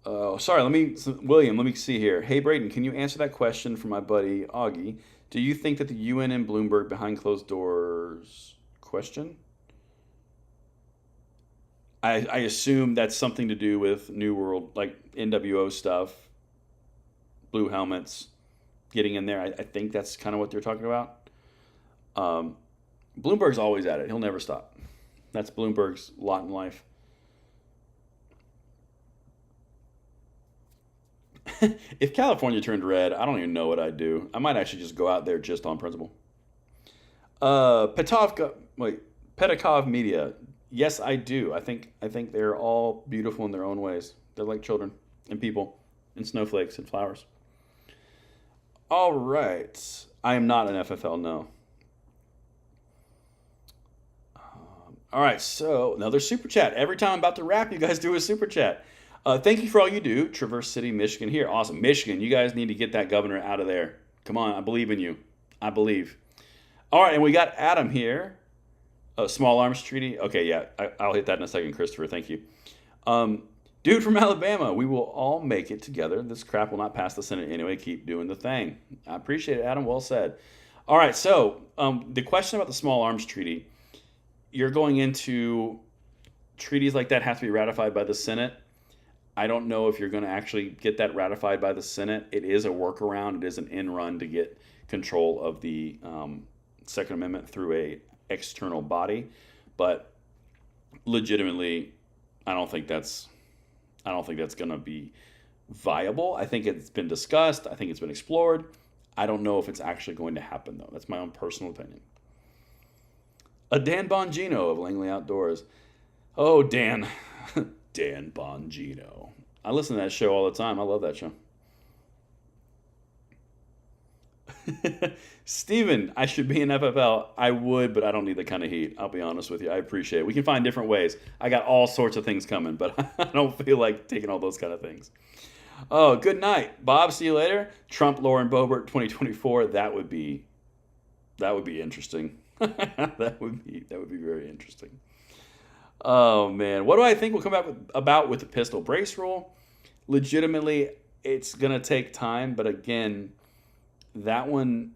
Oh, sorry. William, let me see here. Hey, Braden, can you answer that question for my buddy Augie? Do you think that the UN and Bloomberg behind closed doors question? I assume that's something to do with New World, like NWO stuff, blue helmets, getting in there. I think that's kind of what they're talking about. Bloomberg's always at it. He'll never stop. That's Bloomberg's lot in life. If California turned red, I don't even know what I'd do. I might actually just go out there just on principle. Petkov Media. Yes, I do. I think they're all beautiful in their own ways. They're like children and people and snowflakes and flowers. All right. I am not an FFL, no. All right, so another super chat. Every time I'm about to wrap, you guys do a super chat. Thank you for all you do. Traverse City, Michigan here. Awesome. Michigan, you guys need to get that governor out of there. Come on, I believe in you. I believe. All right, and we got Adam here. Small arms treaty. Okay, yeah, I'll hit that in a second, Christopher. Thank you. Dude from Alabama, we will all make it together. This crap will not pass the Senate anyway. Keep doing the thing. I appreciate it, Adam. Well said. All right, so the question about the small arms treaty, you're going into treaties like that have to be ratified by the Senate. I don't know if you're going to actually get that ratified by the Senate. It is a workaround. It is an end run to get control of the Second Amendment through a external body, but legitimately, I don't think that's going to be viable. I think it's been discussed. I think it's been explored. I don't know if it's actually going to happen, though. That's my own personal opinion. A Dan Bongino of Langley Outdoors. Oh, Dan. Dan Bongino. I listen to that show all the time. I love that show. Steven, I should be in FFL. I would, but I don't need the kind of heat. I'll be honest with you. I appreciate it. We can find different ways. I got all sorts of things coming, but I don't feel like taking all those kind of things. Oh, good night, Bob. See you later. Trump, Lauren Boebert, 2024. That would be interesting. that would be very interesting. Oh man, what do I think will come about with the pistol brace rule? Legitimately, it's gonna take time, but again, that one,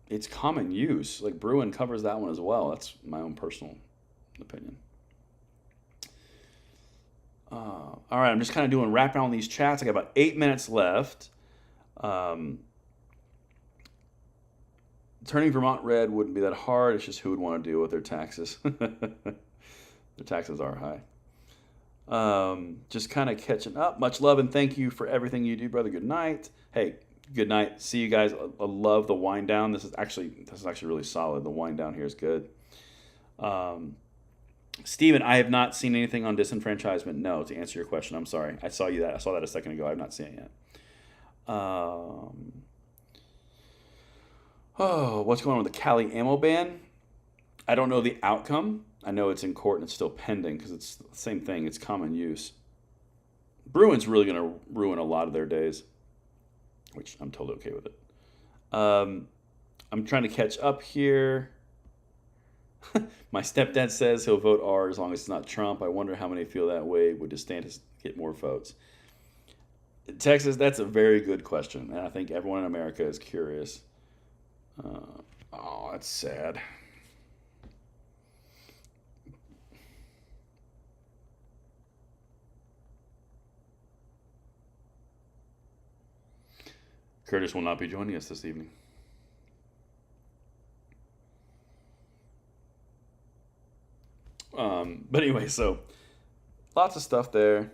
it's common use. Like Bruin covers that one as well. That's my own personal opinion. All right, I'm just kind of doing wrapping on these chats. I got about 8 minutes left. Turning Vermont red wouldn't be that hard. It's just who would want to deal with their taxes. Their taxes are high. Just kind of catching up. Much love and thank you for everything you do, brother. Good night. Hey, good night. See you guys. I love the wind down. This is actually really solid. The wind down here is good. Steven, I have not seen anything on disenfranchisement. No, to answer your question, I'm sorry. I saw that a second ago. I have not seen it yet. What's going on with the Cali ammo ban? I don't know the outcome. I know it's in court and it's still pending because it's the same thing. It's common use. Bruin's really going to ruin a lot of their days, which I'm totally okay with it. I'm trying to catch up here. My stepdad says he'll vote R as long as it's not Trump. I wonder how many feel that way. Would DeSantis get more votes? Texas, that's a very good question. And I think everyone in America is curious. That's sad. Curtis will not be joining us this evening. But anyway, so lots of stuff there.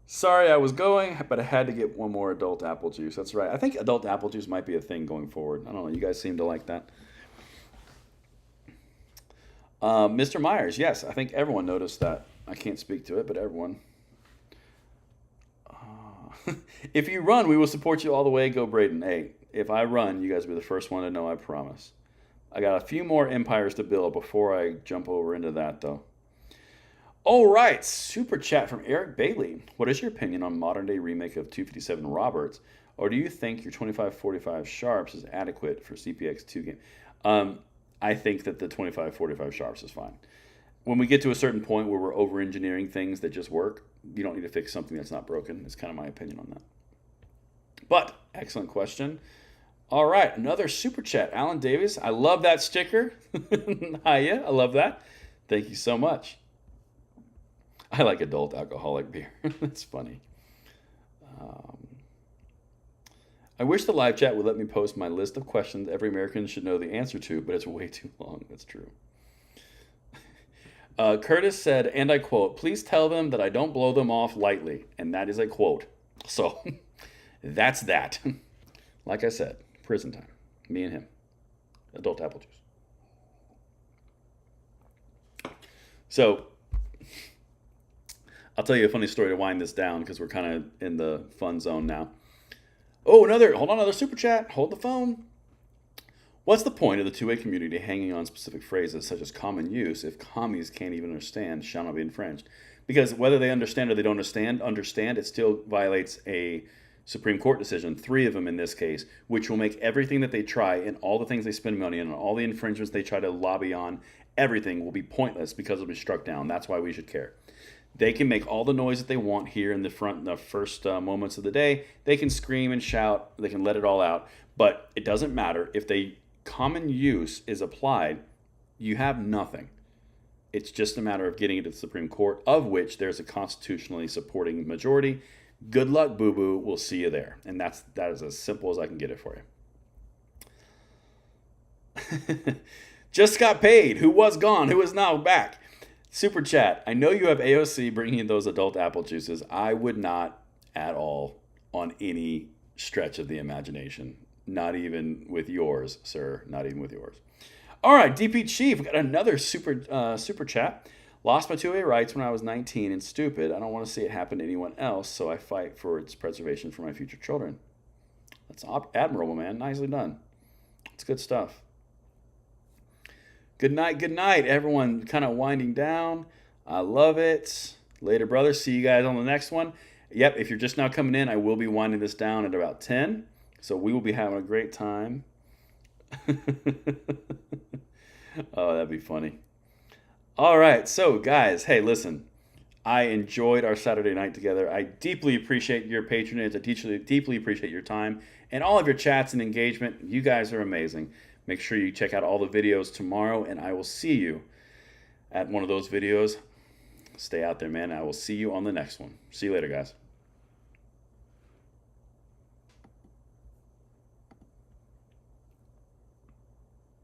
Sorry I was going, but I had to get one more adult apple juice. That's right. I think adult apple juice might be a thing going forward. I don't know. You guys seem to like that. Mr. Myers, yes, I think everyone noticed that. I can't speak to it, but everyone. If you run, we will support you all the way. Go Braden. Hey, if I run, you guys will be the first one to know, I promise. I got a few more empires to build before I jump over into that, though. All right, super chat from Eric Bailey. What is your opinion on modern-day remake of 257 Roberts, or do you think your 2545 Sharps is adequate for CPX2 game? I think that the 2545 Sharps is fine. When we get to a certain point where we're over-engineering things that just work, you don't need to fix something that's not broken. It's kind of my opinion on that. But, excellent question. All right, another super chat. Alan Davis, I love that sticker. Hiya, I love that. Thank you so much. I like adult alcoholic beer. That's funny. I wish the live chat would let me post my list of questions every American should know the answer to, but it's way too long. That's true. Curtis said, and I quote, "Please tell them that I don't blow them off lightly." And that is a quote. So that's that. Like I said, prison time. Me and him. Adult apple juice. So I'll tell you a funny story to wind this down because we're kind of in the fun zone now. Oh, another super chat. Hold the phone. What's the point of the two-way community hanging on specific phrases such as common use if commies can't even understand shall not be infringed? Because whether they understand or they don't understand, it still violates a Supreme Court decision, 3 of them in this case, which will make everything that they try and all the things they spend money on and all the infringements they try to lobby on everything will be pointless because it'll be struck down. That's why we should care. They can make all the noise that they want here in the first moments of the day. They can scream and shout. They can let it all out. But it doesn't matter. If the common use is applied, you have nothing. It's just a matter of getting it to the Supreme Court, of which there's a constitutionally supporting majority. Good luck, boo-boo. We'll see you there. And that is as simple as I can get it for you. Just got paid. Who was gone? Who is now back? Super chat. I know you have AOC bringing in those adult apple juices. I would not at all on any stretch of the imagination. Not even with yours, sir. Not even with yours. All right, DP Chief. We got another super chat. Lost my 2A rights when I was 19 and stupid. I don't want to see it happen to anyone else, so I fight for its preservation for my future children. That's admirable, man. Nicely done. It's good stuff. Good night, everyone. Kind of winding down. I love it. Later, brother. See you guys on the next one. Yep, if you're just now coming in, I will be winding this down at about 10. So we will be having a great time. Oh, that'd be funny. All right. So, guys, hey, listen. I enjoyed our Saturday night together. I deeply appreciate your patronage. I deeply appreciate your time and all of your chats and engagement. You guys are amazing. Make sure you check out all the videos tomorrow, and I will see you at one of those videos. Stay out there, man. I will see you on the next one. See you later, guys.